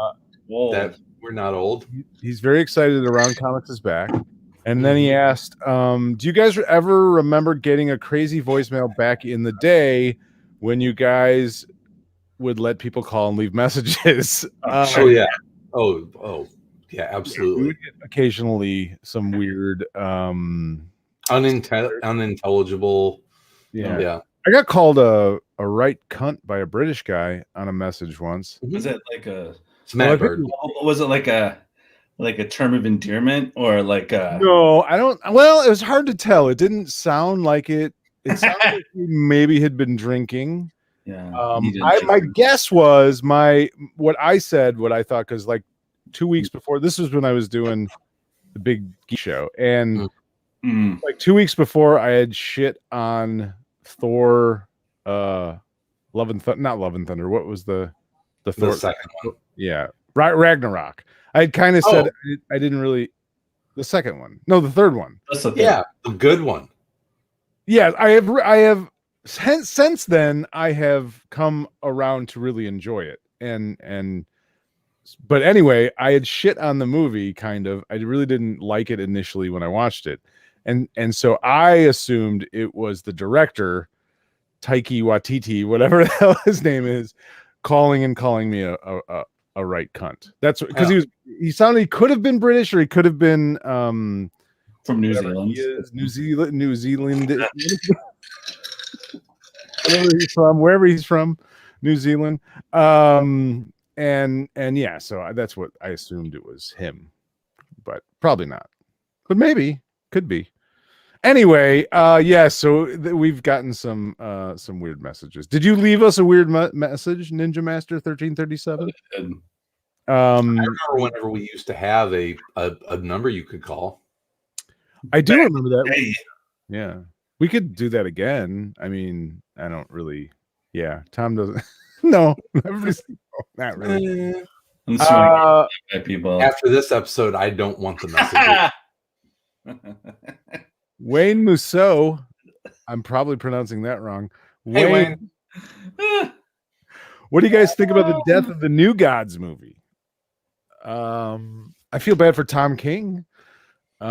We're not old.
He's very excited Around Comics is back. And then he asked, do you guys ever remember getting a crazy voicemail back in the day when you guys would let people call and leave messages?
Yeah. Oh, yeah, absolutely.
We would get occasionally some weird
unintelligible.
Yeah. I got called a right cunt by a British guy on a message once.
Was it like a
Bird?
Was it like a term of endearment or like a...
No, I don't. Well, it was hard to tell. It didn't sound like it. It sounded like he maybe had been drinking.
Yeah.
My guess was what I thought, because like 2 weeks before, this was when I was doing the big geek show, and like 2 weeks before, I had shit on Thor, Love and not Love and Thunder. What was the Thor?
The second one.
Yeah, Ragnarok. I had kind of said I didn't really. The second one, no, the third one.
That's the third.
Yeah, the good one.
Yeah, I have since then I have come around to really enjoy it, but anyway, I had shit on the movie kind of. I really didn't like it initially when I watched it, and so I assumed it was the director, Taiki Waititi, whatever the hell his name is, calling me a right cunt. That's because he sounded, he could have been British or he could have been from
New Zealand.
New Zealand. Wherever he's from, New Zealand. And yeah, so that's what I assumed it was him, but probably not. But maybe could be. Anyway, yeah. So we've gotten some weird messages. Did you leave us a weird message, Ninja Master 1337?
I remember whenever we used to have a number you could call.
I do remember that.
Hey.
Yeah, we could do that again. I mean, I don't really. Yeah, Tom doesn't. No, everybody's not really.
People.
After this episode, I don't want the message.
Wayne Musso, I'm probably pronouncing that wrong.
Hey, Wayne.
What do you guys think about the death of the New Gods movie? I feel bad for Tom King. He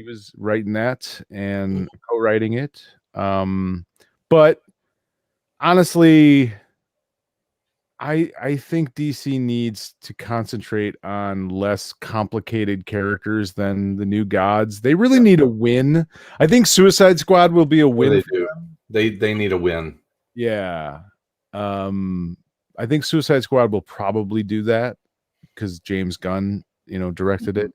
was writing that and co-writing it. But honestly, I think DC needs to concentrate on less complicated characters than the New Gods. They really need a win. I think Suicide Squad will be a win.
They do. They need a win.
Yeah. I think Suicide Squad will probably do that because James Gunn, directed it.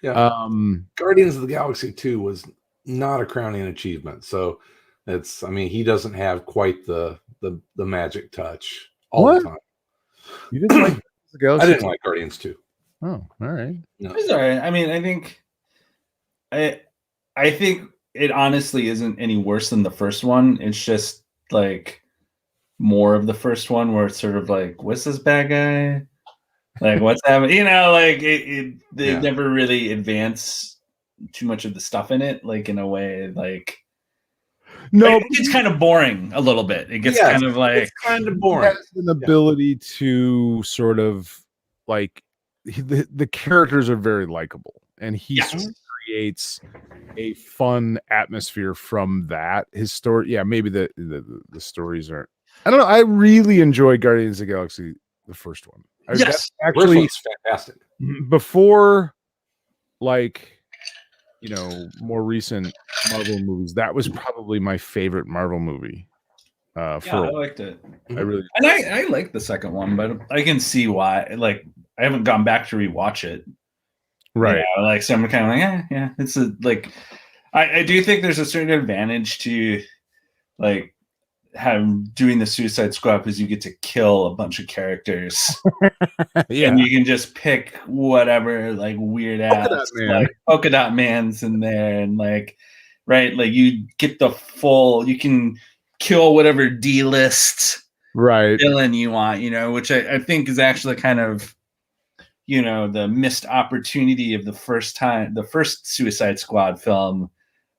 Yeah. Guardians of the Galaxy 2 was not a crowning achievement. So he doesn't have quite the magic touch all the time.
You didn't like the Galaxy?
I didn't like Guardians 2.
Oh, all right.
No. It's all right. I mean, I think it honestly isn't any worse than the first one. It's just like more of the first one where it's sort of like, what's this bad guy? Like, what's happening? They never really advance too much of the stuff in it, like in a way, like
no,
it's kind of boring a little bit. It gets kind of like
kind of boring.
He has an ability to sort of like the characters are very likable, and he creates a fun atmosphere from that. His story, yeah, maybe the stories aren't. I don't know. I really enjoyed Guardians of the Galaxy, the first one.
Yes,
actually,
it's fantastic.
Before, like, more recent Marvel movies, that was probably my favorite Marvel movie.
I liked it.
I really
and I like the second one, but I can see why. Like, I haven't gone back to rewatch it.
Right.
Like, so I'm kind of like, yeah. It's like, I do think there's a certain advantage to like doing the Suicide Squad because you get to kill a bunch of characters. And you can just pick whatever like weird ass like polka dot man's in there, and like, right, like you get the full, you can kill whatever D-list villain you want, which I think is actually kind of, the missed opportunity of the first Suicide Squad film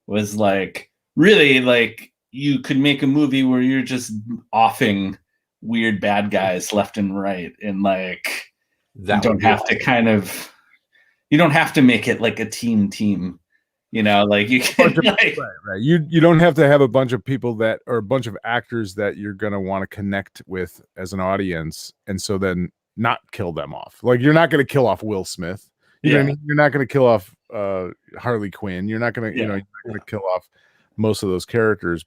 was like, really, like, you could make a movie where you're just offing weird bad guys left and right, and like you don't have to make it like a team. Like you can like,
right. You don't have to have a bunch of people or a bunch of actors that you're gonna want to connect with as an audience, and so then not kill them off. Like, you're not gonna kill off Will Smith. You know what I mean? You're not gonna kill off Harley Quinn. You're not gonna you're not gonna kill off most of those characters.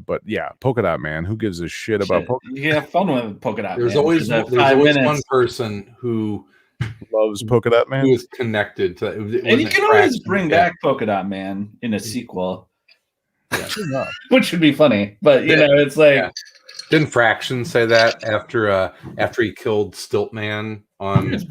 But yeah, Polka Dot Man. Who gives a shit about Polka?
You have fun with Polka Dot Man.
There's always one person who
loves Polka Dot Man,
who is connected to,
and you can always bring back Polka Dot Man in a sequel, which would be funny. But it's like,
didn't Fraction say that after he killed Stiltman on his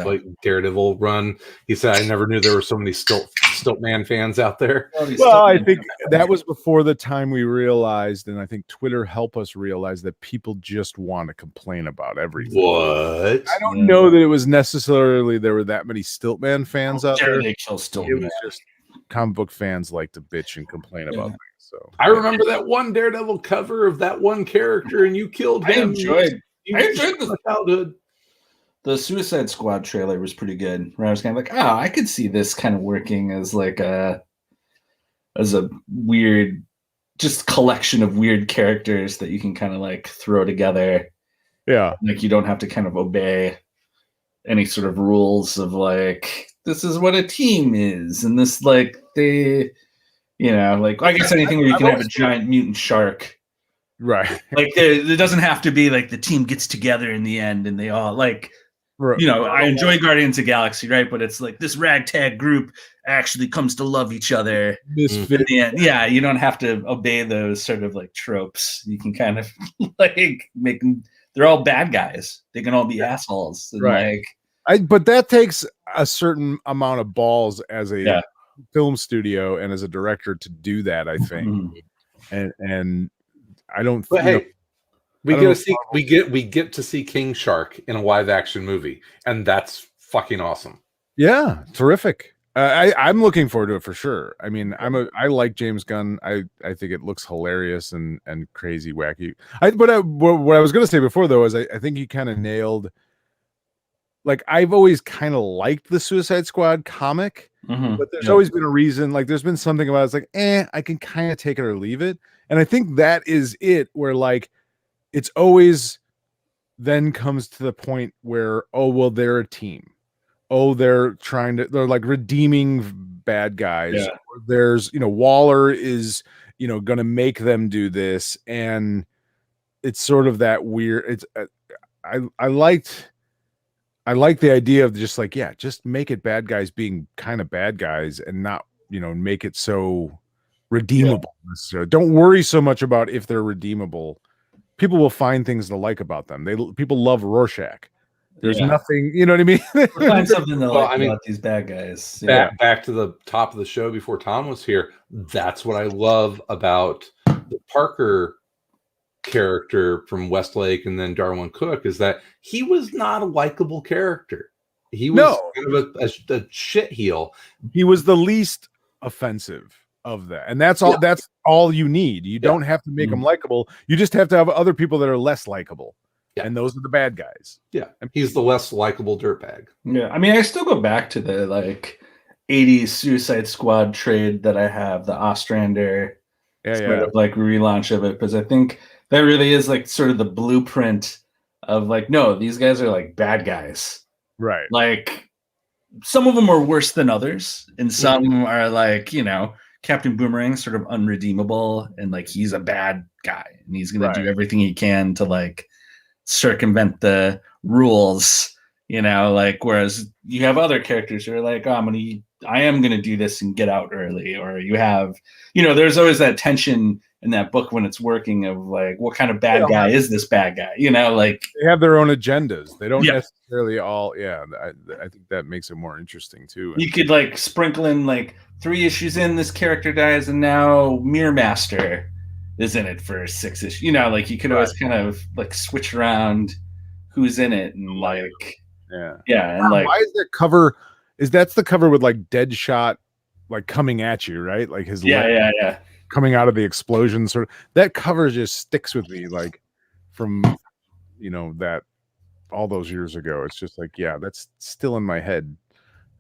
like Daredevil run? He said, "I never knew there were so many Stiltman fans out there."
Well, I think that was before the time we realized, and I think Twitter helped us realize that people just want to complain about everything.
What?
I don't know that it was necessarily there were that many Stiltman fans out there.
They kill Stiltman.
It was just comic book fans like to bitch and complain about things. So
I remember that one Daredevil cover of that one character, and you killed him.
I enjoyed the childhood. The Suicide Squad trailer was pretty good. Where I was kind of like, I could see this kind of working as like a weird, just collection of weird characters that you can kind of like throw together.
Yeah,
like you don't have to kind of obey any sort of rules of like, this is what a team is, and this like they. Like, I guess anything where you can have a giant mutant shark.
Right.
Like, there doesn't have to be like the team gets together in the end and they all like, I enjoy Guardians of the Galaxy, right? But it's like this ragtag group actually comes to love each other.
Misfit.
Yeah, you don't have to obey those sort of like tropes. You can kind of like make them, they're all bad guys. They can all be assholes. And
right. But that takes a certain amount of balls as a film studio and as a director to do that, I think. And I don't.
But hey, we get to see King Shark in a live action movie, and that's fucking awesome.
Yeah, terrific. I'm looking forward to it for sure. I mean, I like James Gunn. I think it looks hilarious and crazy wacky. What I was going to say before though is I think you kind of nailed. Like, I've always kind of liked the Suicide Squad comic, but there's always been a reason. Like, there's been something about it's like, I can kind of take it or leave it. And I think that is it, where like it's always then comes to the point where, they're a team. They're like redeeming bad guys.
Yeah.
There's, Waller is, going to make them do this. And it's sort of that weird. It's, I like the idea of just like, just make it bad guys being kind of bad guys and not, make it so redeemable. So don't worry so much about if they're redeemable. People will find things to like about them. People love Rorschach. There's nothing, you know what I mean?
Find something to like about these bad guys.
Back to the top of the show before Tom was here. That's what I love about the Parker character from Westlake and then Darwin Cook, is that he was not a likable character. He was kind of a shit heel.
He was the least offensive of that, and that's all. That's all you need. You don't have to make him likable. You just have to have other people that are less likable, and those are the bad guys.
Yeah, and he's the less likable dirtbag.
Yeah, I mean, I still go back to the like '80s Suicide Squad trade that I have, the Ostrander sort of like relaunch of it, because I think that really is like sort of the blueprint of like, no, these guys are like bad guys,
right?
Like some of them are worse than others, and some are like, you know, Captain Boomerang sort of unredeemable, and like he's a bad guy, and he's gonna do everything he can to like circumvent the rules, you know, like whereas you have other characters who are like, oh, I am gonna do this and get out early, or you have, you know, there's always that tension in that book when it's working of like, what kind of bad guy is this bad guy, you know, like
they have their own agendas. They don't necessarily all. I think that makes it more interesting too.
You could like sprinkle in like 3 issues in, this character dies, and now Mirror Master is in it for 6 issues. You know, like you could always kind of like switch around who's in it, and like and like
why is that cover? That's the cover with like Deadshot like coming at you, right? Like his coming out of the explosion, sort of. That cover just sticks with me, like from that all those years ago. It's just like, that's still in my head.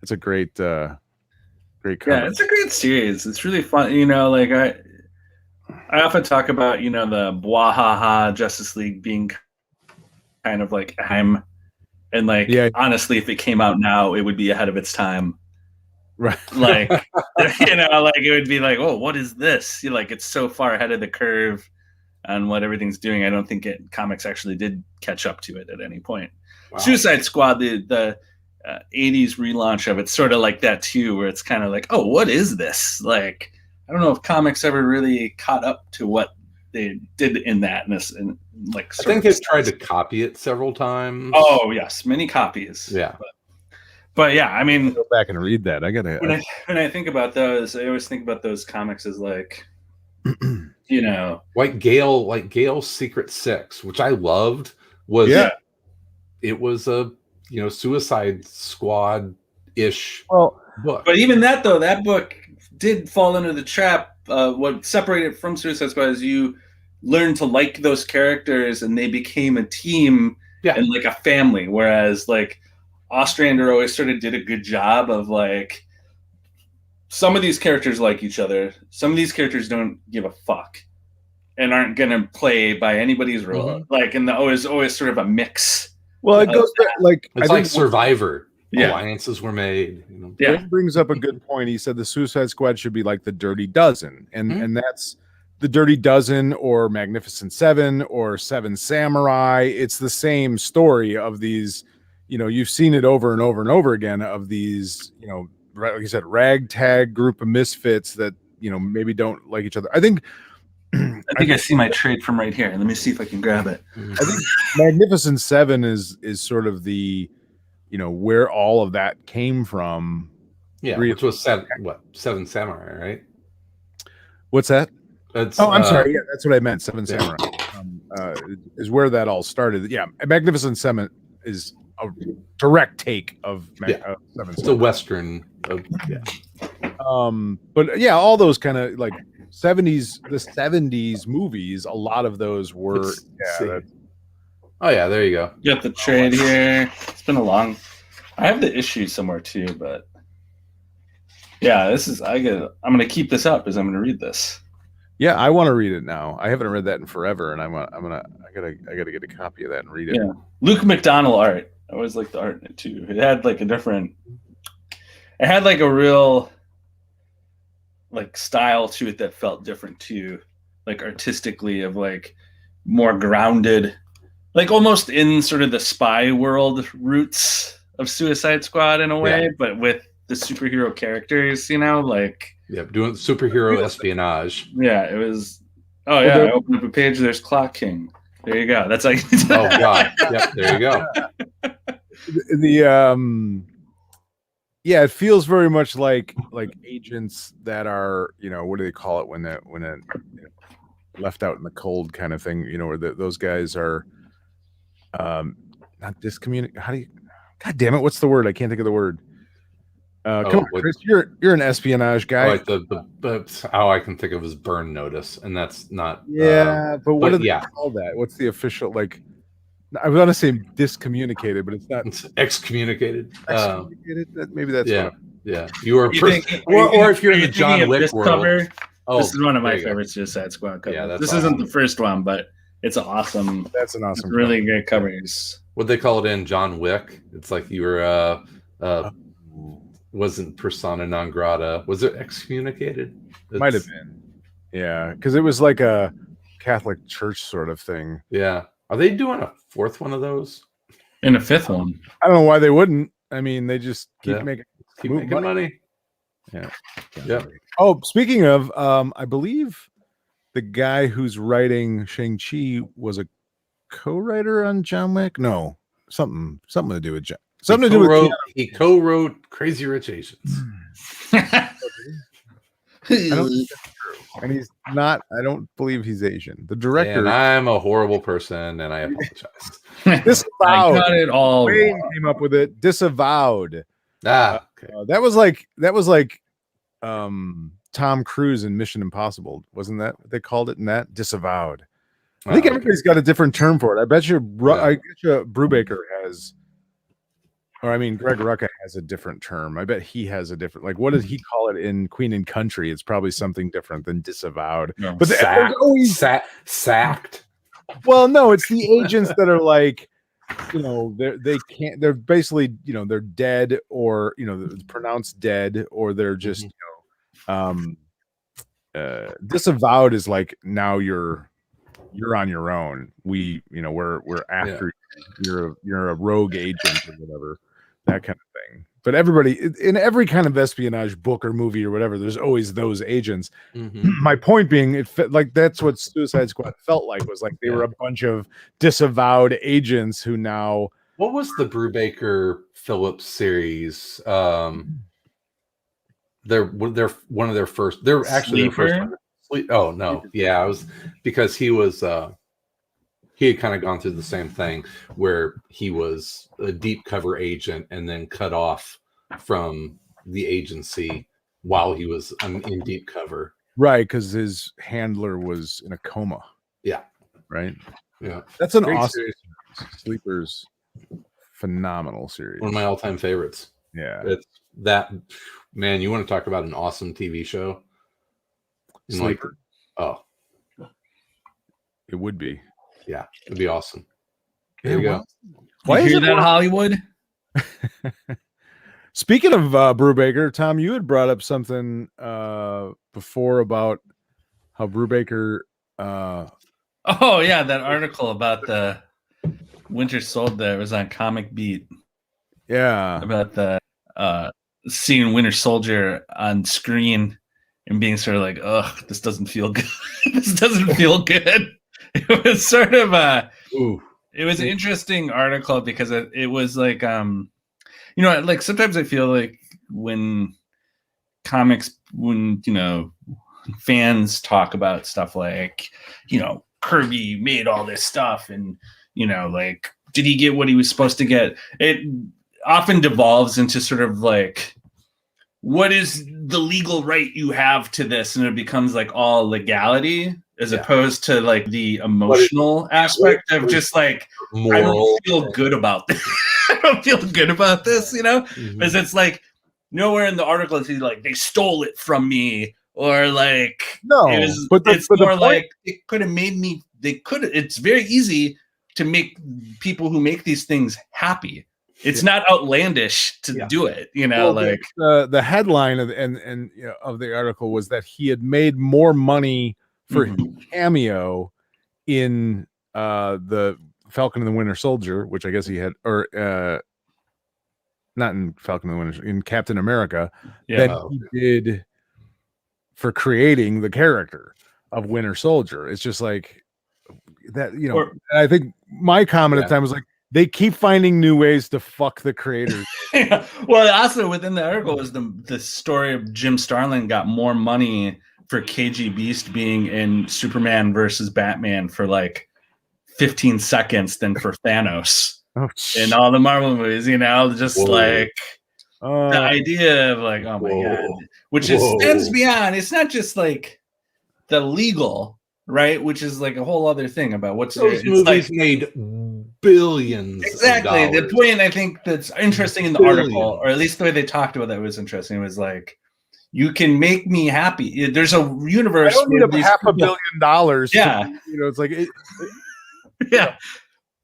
It's a great cover.
Yeah, it's a great series. It's really fun. You know, like I often talk about, you know, the Bwahaha Justice League being kind of like and like honestly, if it came out now, it would be ahead of its time.
Right.
Like you know, like it would be like, oh, what is this? You're like, it's so far ahead of the curve on what everything's doing. I don't think comics actually did catch up to it at any point. Wow. Suicide Squad, the 80s relaunch of it's sort of like that too, where it's kind of like, oh, what is this? Like, I don't know if comics ever really caught up to what they did in that. And like,
I think they've tried to copy it several times.
Oh yes, many copies.
Yeah.
But yeah, I mean,
go back and read that. I gotta.
When I think about those, I always think about those comics as like, you know,
like Gale's Secret Six, which I loved. It was a Suicide Squad ish book.
But even that though, that book did fall into the trap. What separated it from Suicide Squad is you learned to like those characters, and they became a team and like a family. Whereas like Ostrander always sort of did a good job of like, some of these characters like each other, some of these characters don't give a fuck and aren't gonna play by anybody's rule. Like, and always sort of a mix.
Well, it goes like
it's like Survivor. Alliances were made.
That brings up a good point. He said the Suicide Squad should be like the Dirty Dozen, and that's the Dirty Dozen or Magnificent Seven or Seven Samurai. It's the same story of these. You've seen it over and over and over again of these, like you said, ragtag group of misfits that, maybe don't like each other. I think
I see my trade from right here. Let me see if I can grab it.
I think Magnificent Seven is sort of the, where all of that came from.
Yeah, which was Seven Samurai, right?
What's that? I'm sorry. Yeah, that's what I meant. Seven Samurai is where that all started. Yeah, Magnificent Seven is a direct take of Seven.
It's a Western.
But yeah, all those kind of like the 70s movies, a lot of those were
oh yeah, there you go.
You got the trade here. It's been I have the issue somewhere too, but yeah, I'm gonna keep this up as I'm gonna read this.
Yeah, I want to read it now. I haven't read that in forever, and I gotta get a copy of that and read it.
Yeah, Luke McDonnell art. I always liked the art in it too. It had like a real like style to it that felt different too, like artistically, of like more grounded, like almost in sort of the spy world roots of Suicide Squad in a way, but with the superhero characters, like
doing superhero espionage.
Yeah, it was. Oh yeah, I opened up a page. There's Clock King. There you go. That's like.
Oh god. Yep. There you go.
It feels very much like agents that are, what do they call it when left out in the cold kind of thing, where those guys are not discommunicate. God damn it! What's the word? I can't think of the word. Come on, Chris. You're an espionage guy.
Like all I can think of is burn notice, and that's not.
But what do they call that? What's the official like? I was gonna say discommunicated, but it's not.
It's excommunicated.
Maybe that's what.
Yeah, you are. Or if you're in the John Wick world.
Cover, this is one of my favorites. Suicide Squad cover. Yeah, this isn't the first one, but it's awesome.
That's an awesome,
really great covers.
What they call it in John Wick? It's like you were wasn't persona non grata. Was it excommunicated?
Might have been. Yeah, because it was like a Catholic Church sort of thing.
Yeah. Are they doing a fourth one of those?
And a fifth one?
I don't know why they wouldn't. I mean, they just keep making
money.
Yeah.
Yeah.
Oh, speaking of, I believe the guy who's writing Shang-Chi was a co-writer on John Wick. No, something to do with John. Something to do with
he co-wrote Crazy Rich Asians.
I don't think that's true. And he's not. I don't believe he's Asian. The director.
And I'm a horrible person, and I apologize.
Disavowed.
I got it all.
Wayne came up with it. Disavowed.
Okay.
That was like Tom Cruise in Mission Impossible. Wasn't that what they called it in that? Disavowed. I think everybody's got a different term for it. I bet you Brubaker has, or I mean Greg Rucka has a different term. I bet he has a different, like, what does he call it in Queen and Country? It's probably something different than disavowed.
No.
But
sacked.
Well, no, it's the agents that are like, they're basically, they're dead, or it's pronounced dead, or they're just disavowed is like, now you're on your own. We're after you. You're a rogue agent or whatever, that kind of thing. But everybody in every kind of espionage book or movie or whatever, there's always those agents. My point being, it felt like that's what Suicide Squad felt like, was like they were a bunch of disavowed agents who now.
What was the Brubaker Phillips series? They're one of their first. They're actually their first. Oh no, yeah, it was because he was. He had kind of gone through the same thing where he was a deep cover agent and then cut off from the agency while he was in deep cover.
Right, because his handler was in a coma.
Yeah.
Right?
Yeah.
That's an awesome series. Sleepers, phenomenal series.
One of my all-time favorites.
Yeah.
It's that, man, you want to talk about an awesome TV show?
Sleeper. It would be.
Yeah, it'd be awesome. There you go.
Why you hear that, Hollywood?
Speaking of Brubaker, Tom, you had brought up something before about how Brubaker.
Oh yeah, that article about the Winter Soldier was on Comic Beat.
Yeah,
about the seeing Winter Soldier on screen and being sort of like, ugh, this doesn't feel good. This doesn't feel good. It was sort of it was an interesting article because it was like, like sometimes I feel like when fans talk about stuff like, Kirby made all this stuff and, like, did he get what he was supposed to get? It often devolves into sort of like, what is the legal right you have to this? And it becomes like all legality as opposed to like the emotional aspect of just like, moral. I don't feel good about this. I don't feel good about this, because it's like nowhere in the article is he like, they stole it from me, or like,
no,
it's more like it could have made me, it's very easy to make people who make these things happy. It's not outlandish to do it, like
the headline of the article was that he had made more money for his cameo in the Falcon and the Winter Soldier, which I guess he had, or not in Falcon and the Winter, in Captain America, than he did for creating the character of Winter Soldier. It's just like that, I think my comment at the time was like, they keep finding new ways to fuck the creators.
Well, also within the article was the story of Jim Starlin got more money for KG Beast being in Superman versus Batman for like 15 seconds than for Thanos. in all the Marvel movies, just
Whoa.
like the idea of like, oh my God, which stems beyond. It's not just like the legal, right? Which is like a whole other thing about what's
those movies made billions.
Exactly.
Of dollars.
The point I think that's interesting in the article, or at least the way they talked about that was interesting. It was like, you can make me happy. There's a universe.
I don't need $500 million.
Yeah.
It's like,
yeah.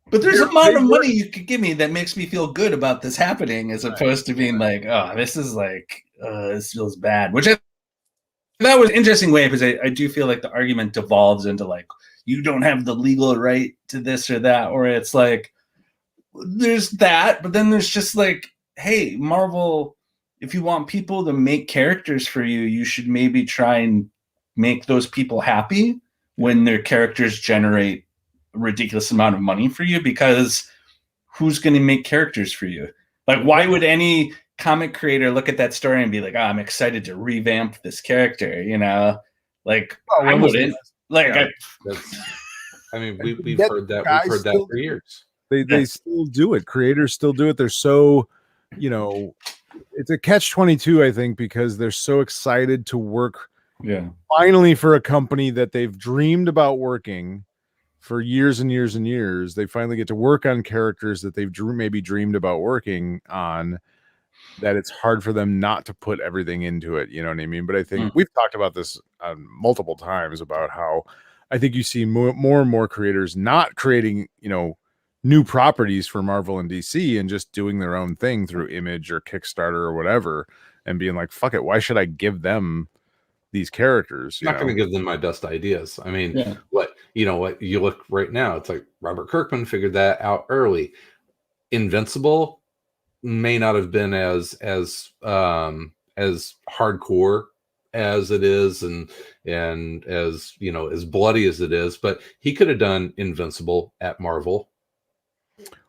But there's an amount of money you could give me that makes me feel good about this happening, as opposed to being like, oh, this is like, this feels bad. Which that was an interesting way, because I do feel like the argument devolves into like, you don't have the legal right to this or that, or it's like, there's that, but then there's just like, hey, Marvel, if you want people to make characters for you, you should maybe try and make those people happy when their characters generate a ridiculous amount of money for you, because who's going to make characters for you? Like, why would any comic creator look at that story and be like, oh, I'm excited to revamp this character, like, I wouldn't. Like,
I mean, we've heard that. We've heard that for years.
They still do it. Creators still do it. They're so, it's a catch-22, I think, because they're so excited to work finally for a company that they've dreamed about working for years and years and years. They finally get to work on characters that they've maybe dreamed about working on, that it's hard for them not to put everything into it. You know what I mean? But I think we've talked about this multiple times about how I think you see more and more creators not creating, new properties for Marvel and DC and just doing their own thing through Image or Kickstarter or whatever, and being like, fuck it, why should I give them these characters?
I'm not going to give them my best ideas. I mean, what you look right now, it's like Robert Kirkman figured that out early. Invincible may not have been as hardcore as it is, and as as bloody as it is, but he could have done Invincible at Marvel.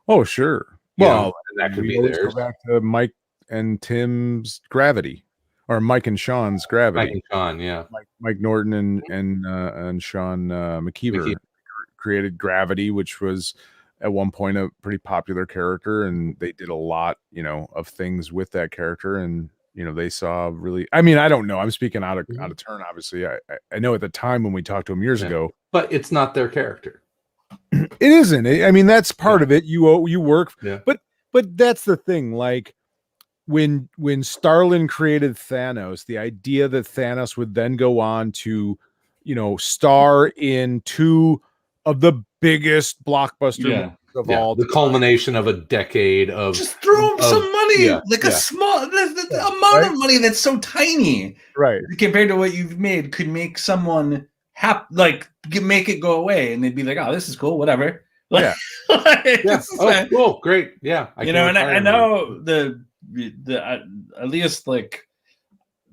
Oh, sure. Well,
that could be theirs.
Go back to Mike and Tim's Gravity, or Mike and Sean's Gravity.
Mike and Sean, yeah.
Mike Norton and Sean McKeever created Gravity, which was at one point a pretty popular character, and they did a lot, of things with that character, and they saw really. I mean, I don't know. I'm speaking out of turn. Obviously, I know at the time when we talked to them years ago,
but it's not their character.
It isn't. I mean, that's part of it. You work, but that's the thing. Like when Starlin created Thanos, the idea that Thanos would then go on to, star in two of the biggest blockbuster movies of all,
the culmination of a decade of
just throw him some money, a small amount of money that's so tiny,
right,
compared to what you've made, could make someone make it go away, and they'd be like, oh, this is cool, whatever.
Cool, great,
and I know the at least like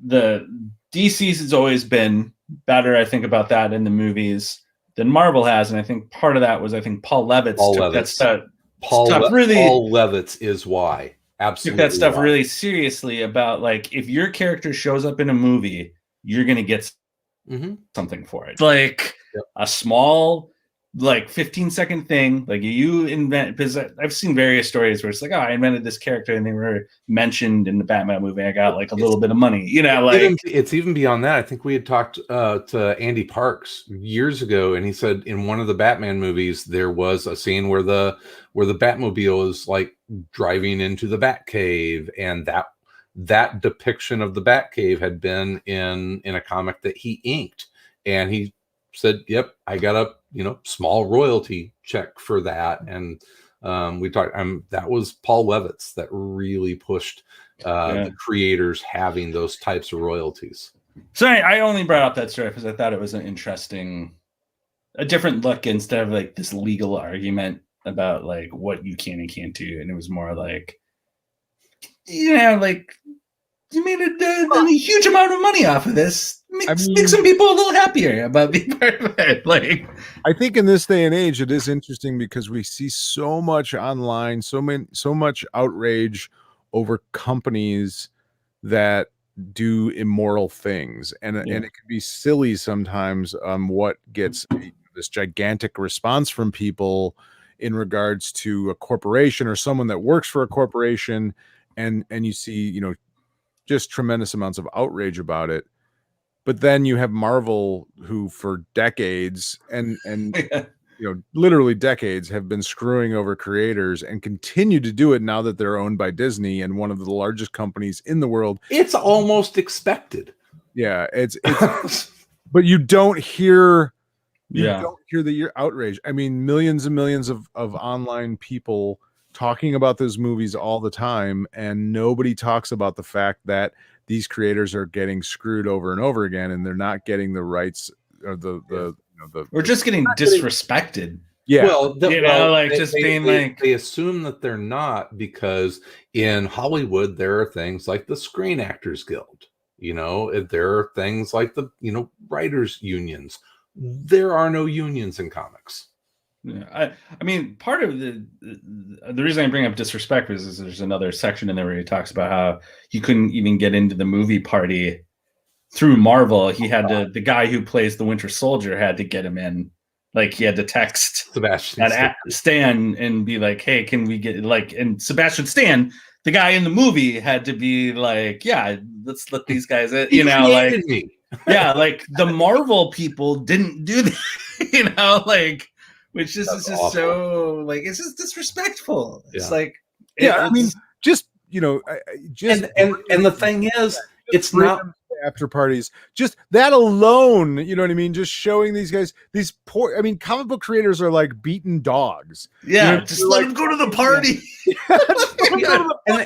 the DC's has always been better, I think, about that in the movies than Marvel has, and I think part of that was Paul Levitz took that stuff.
Paul Levitz is why absolutely
took that stuff really seriously about like, if your character shows up in a movie, you're gonna get something for it. Like a small, 15-second thing, like you invent, because I've seen various stories where it's like, oh, I invented this character and they were mentioned in the Batman movie. I got a little bit of money,
it's even beyond that. I think we had talked to Andy Parks years ago, and he said in one of the Batman movies there was a scene where the Batmobile is like driving into the Batcave, and that depiction of the Batcave had been in a comic that he inked, and he said, yep, I got a small royalty check for that. And we talked, that was Paul Levitz that really pushed the creators having those types of royalties.
Sorry, I only brought up that story because I thought it was a different look, instead of like this legal argument about like what you can and can't do. And it was more like, you made a huge amount of money off of this. Make some people a little happier about being part of it.
I think in this day and age, it is interesting because we see so much online, so much outrage over companies that do immoral things, and it can be silly sometimes. What gets this gigantic response from people in regards to a corporation or someone that works for a corporation, and you see, you know, just tremendous amounts of outrage about it. But then you have Marvel, who for decades and you know, literally decades, have been screwing over creators and continue to do it now that they're owned by Disney and one of the largest companies in the world.
It's almost expected.
Yeah, it's but you don't hear the outrage. I mean, millions and millions of online people talking about those movies all the time, and nobody talks about the fact that these creators are getting screwed over and over again, and they're not getting the rights or
we're just getting disrespected.
Yeah.
Well,
they assume that they're not, because in Hollywood there are things like the Screen Actors Guild. You know, there are things like the, you know, writers unions. There are no unions in comics.
Yeah, I mean, part of the reason I bring up disrespect is there's another section in there where he talks about how he couldn't even get into the movie party through Marvel. He had to, the guy who plays the Winter Soldier had to get him in. Like, he had to text
Sebastian
Stan and be like, hey, can we get, like, and Sebastian Stan, the guy in the movie, had to be like, yeah, let's let these guys in, you know, like, yeah, like the Marvel people didn't do that, you know, like, which is just awful. So, like, it's just disrespectful. It's like,
I mean, just, you know, just
and the thing is, it's not
after parties, just that alone, you know what I mean, just showing these guys, these poor, I mean, comic book creators are like beaten dogs.
Yeah,
you know,
just let them go to the party.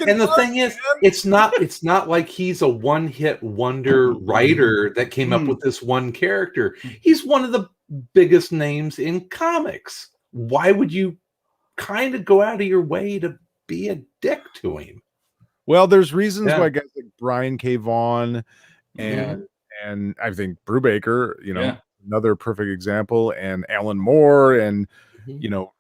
And the thing is, it's not like he's a one-hit wonder writer that came up with this one character. He's one of the biggest names in comics. Why would you kind of go out of your way to be a dick to him?
Well, there's reasons why guys like Brian K. Vaughan and I think Brubaker, you know, another perfect example, and Alan Moore, and you know,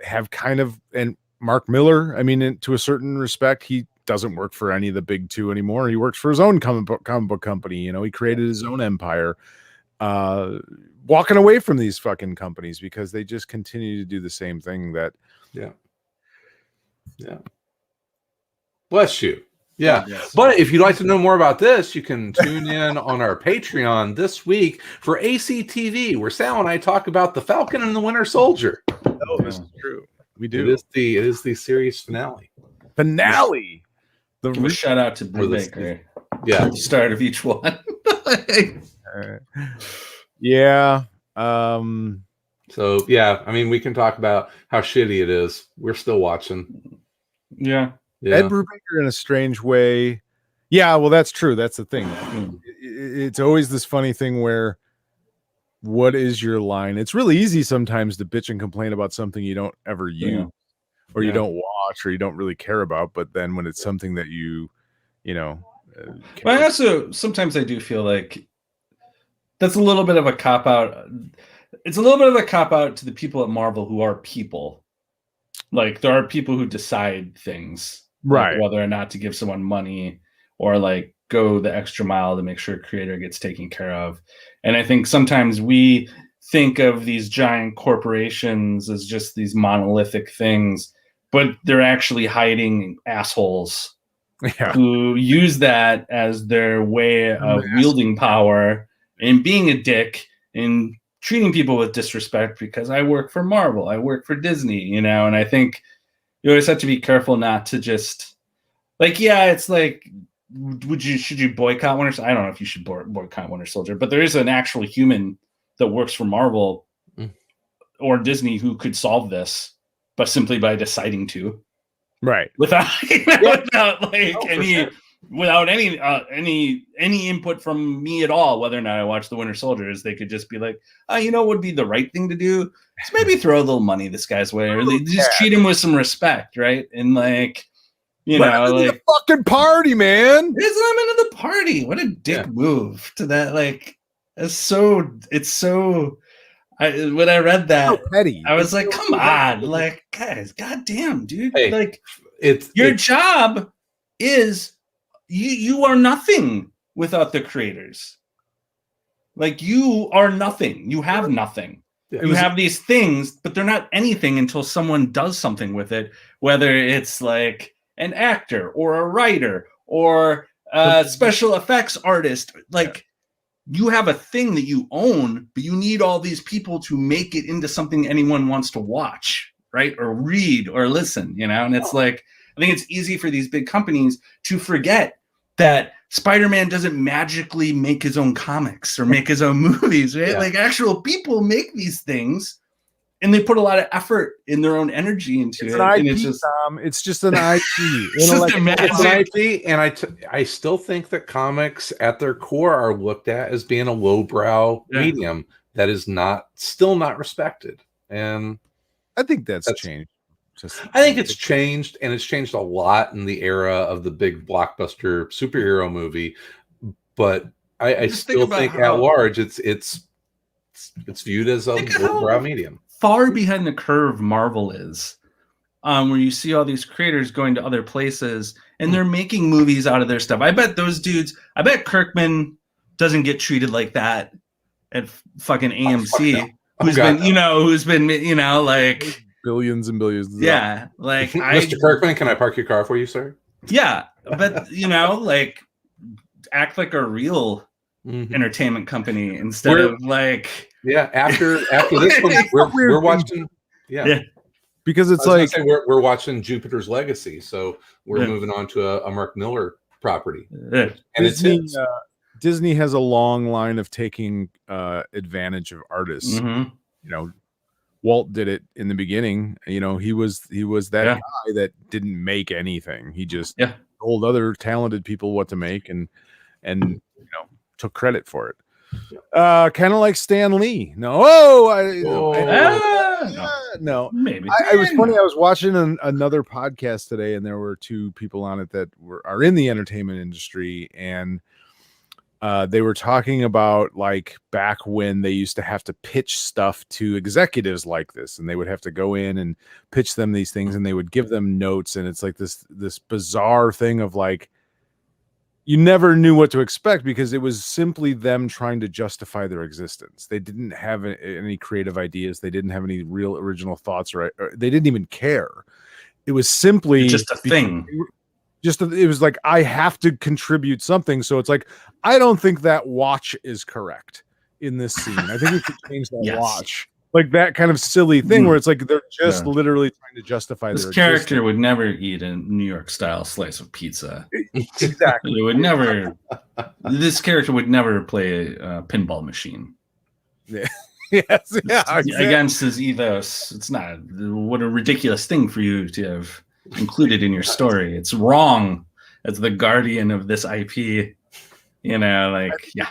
have kind of, and Mark Miller. I mean, to a certain respect, he doesn't work for any of the big two anymore. He works for his own comic book company. You know, he created his own empire. Walking away from these fucking companies because they just continue to do the same thing. That
bless you. Yeah. But if you'd like to know more about this, you can tune in on our Patreon this week for ACTV, where Sal and I talk about the Falcon and the Winter Soldier.
Oh, this is true. We do.
It is the series finale.
Give a shout out to Brubaker.
Yeah.
At the start of each one.
Yeah.
So yeah, I mean, we can talk about how shitty it is. We're still watching.
Yeah.
Ed Brubaker, in a strange way. Yeah, well, that's true. That's the thing. It's always this funny thing where, what is your line? It's really easy sometimes to bitch and complain about something you don't ever use, or you don't watch, or you don't really care about. But then when it's something that you know.
But I also, sometimes I do feel like that's a little bit of a cop out. It's a little bit of a cop out to the people at Marvel who are people. Like, there are people who decide things,
right?
Like whether or not to give someone money, or like go the extra mile to make sure a creator gets taken care of. And I think sometimes we think of these giant corporations as just these monolithic things, but they're actually hiding assholes who use that as their way of wielding power and being a dick and treating people with disrespect. Because I work for Marvel, I work for Disney, you know, and I think you always have to be careful not to just, like, it's like, should you boycott Winter Soldier? I don't know if you should boycott Winter Soldier, but there is an actual human that works for Marvel or Disney who could solve this, but simply by deciding to, without any input from me at all, whether or not I watch the Winter Soldier, is they could just be like, you know, what would be the right thing to do? Just maybe throw a little money this guy's way, or they just treat him with some respect, right? And like, you know, like,
the fucking party, man.
Let him into the party. What a dick move to that. Like, it's so. When I read that,
so petty.
I was like, come on, like, guys, goddamn, dude.
Hey,
like, your job is you are nothing without the creators. Like, you are nothing. You have nothing. You have these things, but they're not anything until someone does something with it, whether it's like an actor or a writer or a special effects artist. Like, you have a thing that you own, but you need all these people to make it into something anyone wants to watch, right? Or read or listen, you know? And it's like, I think it's easy for these big companies to forget that Spider-Man doesn't magically make his own comics or make his own movies, right? Like, actual people make these things, and they put a lot of effort in their own energy into it.
And
IP,
it's just, it's just an IP.
It's just
an IP, and I still think that comics at their core are looked at as being a lowbrow medium that is still not respected. And
I think that's changed.
I think it's changed, and it's changed a lot in the era of the big blockbuster superhero movie. But I still think at large, it's viewed as a lowbrow medium.
Far behind the curve Marvel is, where you see all these creators going to other places and they're making movies out of their stuff. I bet those dudes, I bet Kirkman doesn't get treated like that at fucking AMC, who's been, you know, like
billions and billions.
Yeah. Like,
Mr. Kirkman, can I park your car for you, sir?
Yeah. But, you know, like, act like a real entertainment company instead of like.
Yeah, after this one, we're watching.
Because it's like
we're watching Jupiter's Legacy, so we're moving on to a Mark Miller property, and
Disney has a long line of taking advantage of artists. You know, Walt did it in the beginning. You know, he was that guy that didn't make anything. He just told other talented people what to make, and you know, took credit for it. Kind of like Stan Lee. No, no.
Maybe
I was funny. I was watching another podcast today, and there were two people on it that are in the entertainment industry, and they were talking about like back when they used to have to pitch stuff to executives like this, and they would have to go in and pitch them these things, and they would give them notes, and it's like this bizarre thing of like, you never knew what to expect because it was simply them trying to justify their existence. They didn't have any creative ideas. They didn't have any real original thoughts, or they didn't even care. It was simply
just a thing.
It was like, I have to contribute something. So it's like, I don't think that watch is correct in this scene. I think we could change that watch. Like that kind of silly thing where it's like they're just literally trying to justify
this
their
character
existence.
would never eat a New York style slice of pizza.
Exactly.
It would never. This character would never play a pinball machine.
Yeah. Yes. Yeah. Exactly.
Against his ethos. It's not. What a ridiculous thing for you to have included in your story. It's wrong as the guardian of this IP. You know, like, yeah.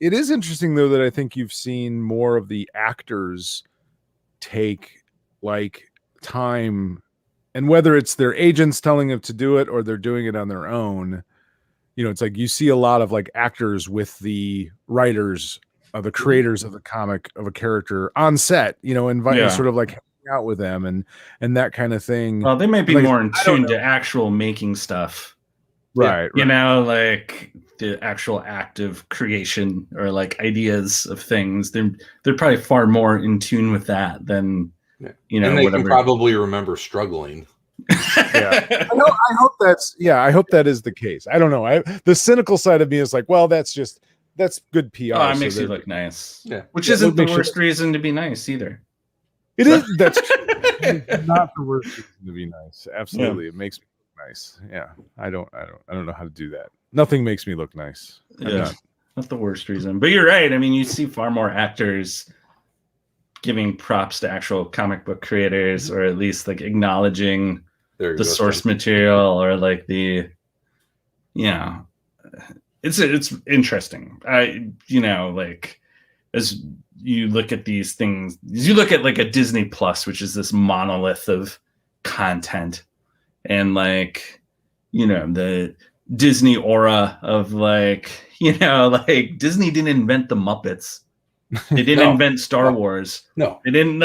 It is interesting, though, that I think you've seen more of the actors take like time, and whether it's their agents telling them to do it or they're doing it on their own, you know, it's like you see a lot of like actors with the writers, the creators of the comic of a character on set, you know, inviting sort of like hanging out with them and that kind of thing.
Well, they might be more in tune to actual making stuff.
Right.
You know, like the actual act of creation or like ideas of things. They're probably far more in tune with that than, you know,
and they
whatever.
Can probably remember struggling.
I hope that is the case. I don't know. The cynical side of me is like, well, that's good PR.
Oh, it makes you look nice.
Yeah.
Which isn't the worst reason to be nice either.
It is. That's not the worst reason to be nice. Absolutely. It makes me look nice. Yeah. I don't know how to do that. Nothing makes me look nice.
Not the worst reason. But you're right. I mean, you see far more actors giving props to actual comic book creators, or at least like acknowledging the source material, or like the, you know, it's interesting. You know, like as you look at these things, you look at like a Disney Plus, which is this monolith of content, and like, you know, the Disney aura of like, you know, like Disney didn't invent the Muppets. They didn't invent Star Wars.
No,
they didn't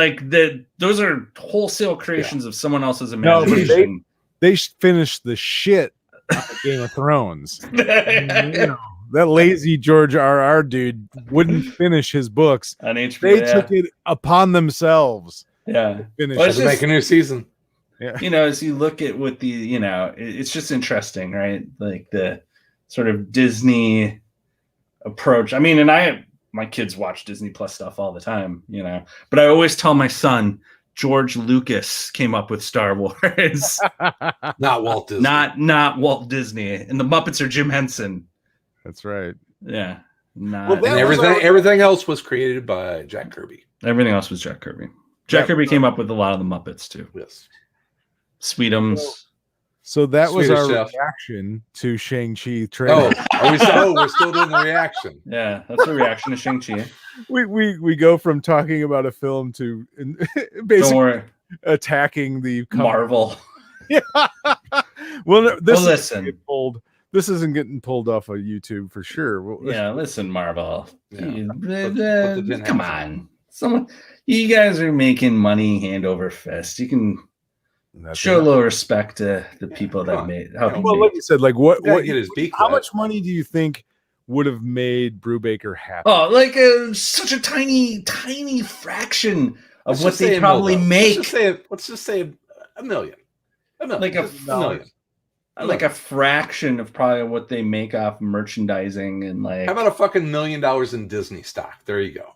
those are wholesale creations of someone else's imagination.
No, they finished the shit out of Game of Thrones. You know, that lazy George R.R. dude wouldn't finish his books.
On HBO,
They took it upon themselves.
Yeah.
To finish
Well, to make a new season.
Yeah.
You know, as you look at what the, you know, it's just interesting, right? Like the sort of Disney approach. I mean, and my kids watch Disney Plus stuff all the time, you know, but I always tell my son, George Lucas came up with Star Wars.
Not Walt Disney.
Not Walt Disney. And the Muppets are Jim Henson.
That's right.
Yeah.
And everything else was created by Jack Kirby.
Everything else was Jack Kirby. Jack Kirby came up with a lot of the Muppets too.
Yes.
Sweetums.
So that was
Swedish
our
chef.
reaction to Shang-Chi trailer.
We're still doing the reaction.
Yeah, that's a reaction to Shang-Chi.
We go from talking about a film to basically attacking the
Marvel.
Yeah. Well,
listen.
This isn't getting pulled off of YouTube for sure.
Yeah, listen, Marvel.
Yeah.
Come on. You guys are making money hand over fist. You can show a little respect to the people that made.
Well, like you said, like what
get his beak
how
wet.
much money do you think would have made Brubaker happy?
Oh, like such a tiny fraction of what they probably make.
Let's just say $1 million.
Like a million. Like a fraction of probably what they make off merchandising and like.
How about a fucking $1 million in Disney stock? There you go.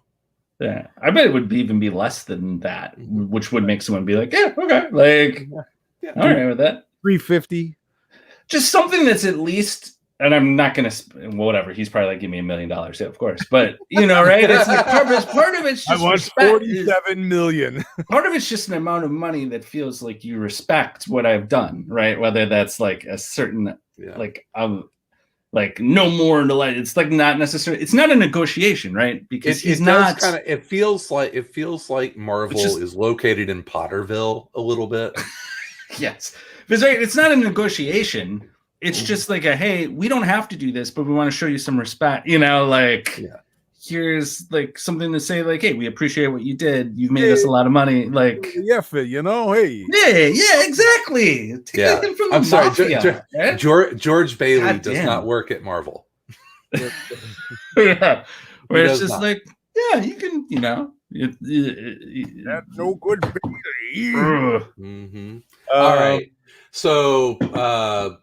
Yeah, I bet it would even be less than that, which would make someone be like, "Yeah, okay, like, all right with that."
350,
just something that's at least. And I'm not gonna whatever. He's probably like, "Give me $1 million." Yeah, of course, but you know, right? It's like part of it's just
I want 47 million.
Part of it's just an amount of money that feels like you respect what I've done, right? Whether that's like a certain like no more to let. It's like not necessarily. It's not a negotiation, right? Because he's not.
It feels like Marvel is located in Potterville a little bit.
Yes, because right, it's not a negotiation. It's just like hey, we don't have to do this, but we want to show you some respect. You know, like here's like something to say, like, hey, we appreciate what you did. You've made us a lot of money. Like,
you know, hey,
yeah, exactly.
I'm sorry, George Bailey does not work at Marvel.
Yeah, where it's just like, yeah, you can, you know,
that's no good.
All right, so.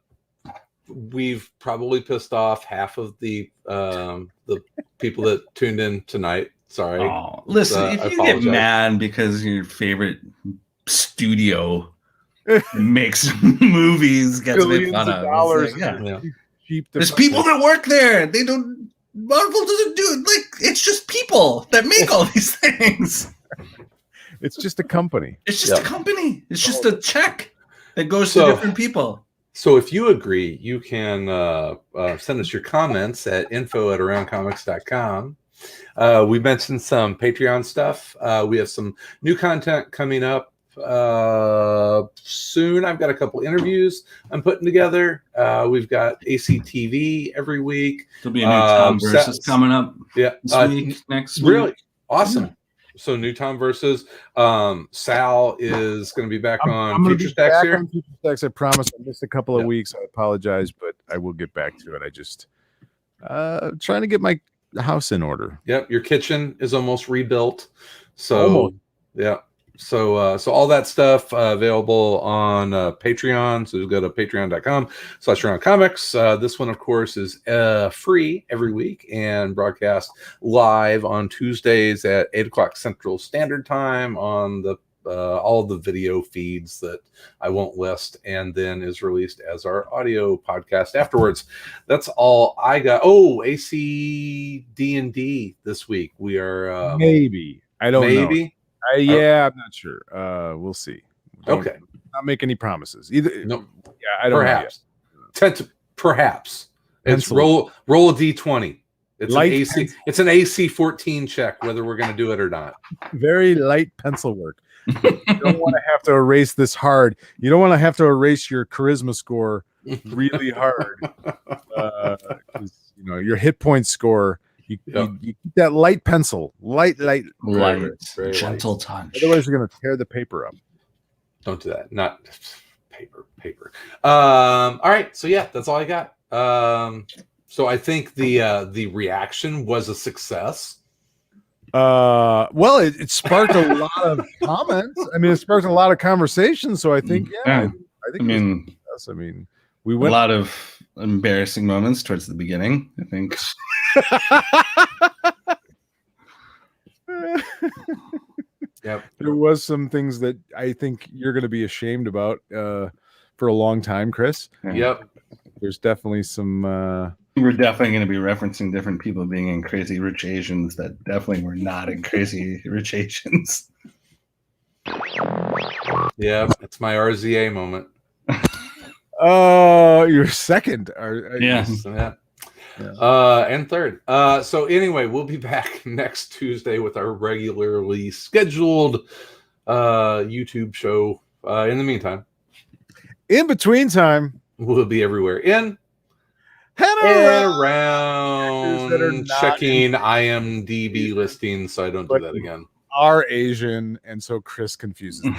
We've probably pissed off half of the people that tuned in tonight. Sorry.
Oh, listen, if you get mad because your favorite studio makes movies gets made fun of dollars, there's people that work there. They don't. Marvel doesn't do it. Like it's just people that make all these things.
It's just a company.
It's just a company. It's just a check that goes to different people.
So if you agree, you can send us your comments at info@aroundcomics.com. We mentioned some Patreon stuff. We have some new content coming up soon. I've got a couple interviews I'm putting together. We've got ACTV every week.
There'll be a new Tom versus coming up this week, next week.
Really awesome. So new Tom versus Sal is going to be back on Future Stacks here.
On Future Stacks, I promise. I missed a couple of weeks. I apologize, but I will get back to it. I just trying to get my house in order.
Yep, your kitchen is almost rebuilt. So So all that stuff available on Patreon. So go to patreon.com/aroundcomics. This one, of course, is free every week and broadcast live on Tuesdays at 8:00 Central Standard Time on the all of the video feeds that I won't list, and then is released as our audio podcast afterwards. That's all I got. Oh, ACD&D this week. We are
maybe. I don't know. Yeah, I'm not sure. We'll see. Don't not make any promises. Either.
No.
Yeah, I don't
perhaps. Know perhaps. It's roll a D20. It's
light
an AC. It's an AC 14 check whether we're going to do it or not.
Very light pencil work. You don't want to have to erase this hard. You don't want to have to erase your charisma score really hard. You know your hit point score. You keep that light pencil, light,
gentle touch.
Otherwise, you're going to tear the paper up.
Don't do that. Not paper. All right. So yeah, that's all I got. So I think the reaction was a success.
Well, it sparked a lot of comments. I mean, it sparked a lot of conversation. So I think, I mean, we went
a lot of embarrassing moments towards the beginning, I think.
Yep.
There was some things that I think you're going to be ashamed about for a long time, Chris.
Yep.
There's definitely some.
We're definitely going to be referencing different people being in Crazy Rich Asians that definitely were not in Crazy Rich Asians.
Yeah, it's my RZA moment.
Your second.
Yes.
Yeah. And third. So anyway, we'll be back next Tuesday with our regularly scheduled YouTube show. In the meantime,
in between time,
we'll be everywhere in
and
around
that are not
checking IMDb listings, so I don't do that again.
Are Asian, and so Chris confuses them.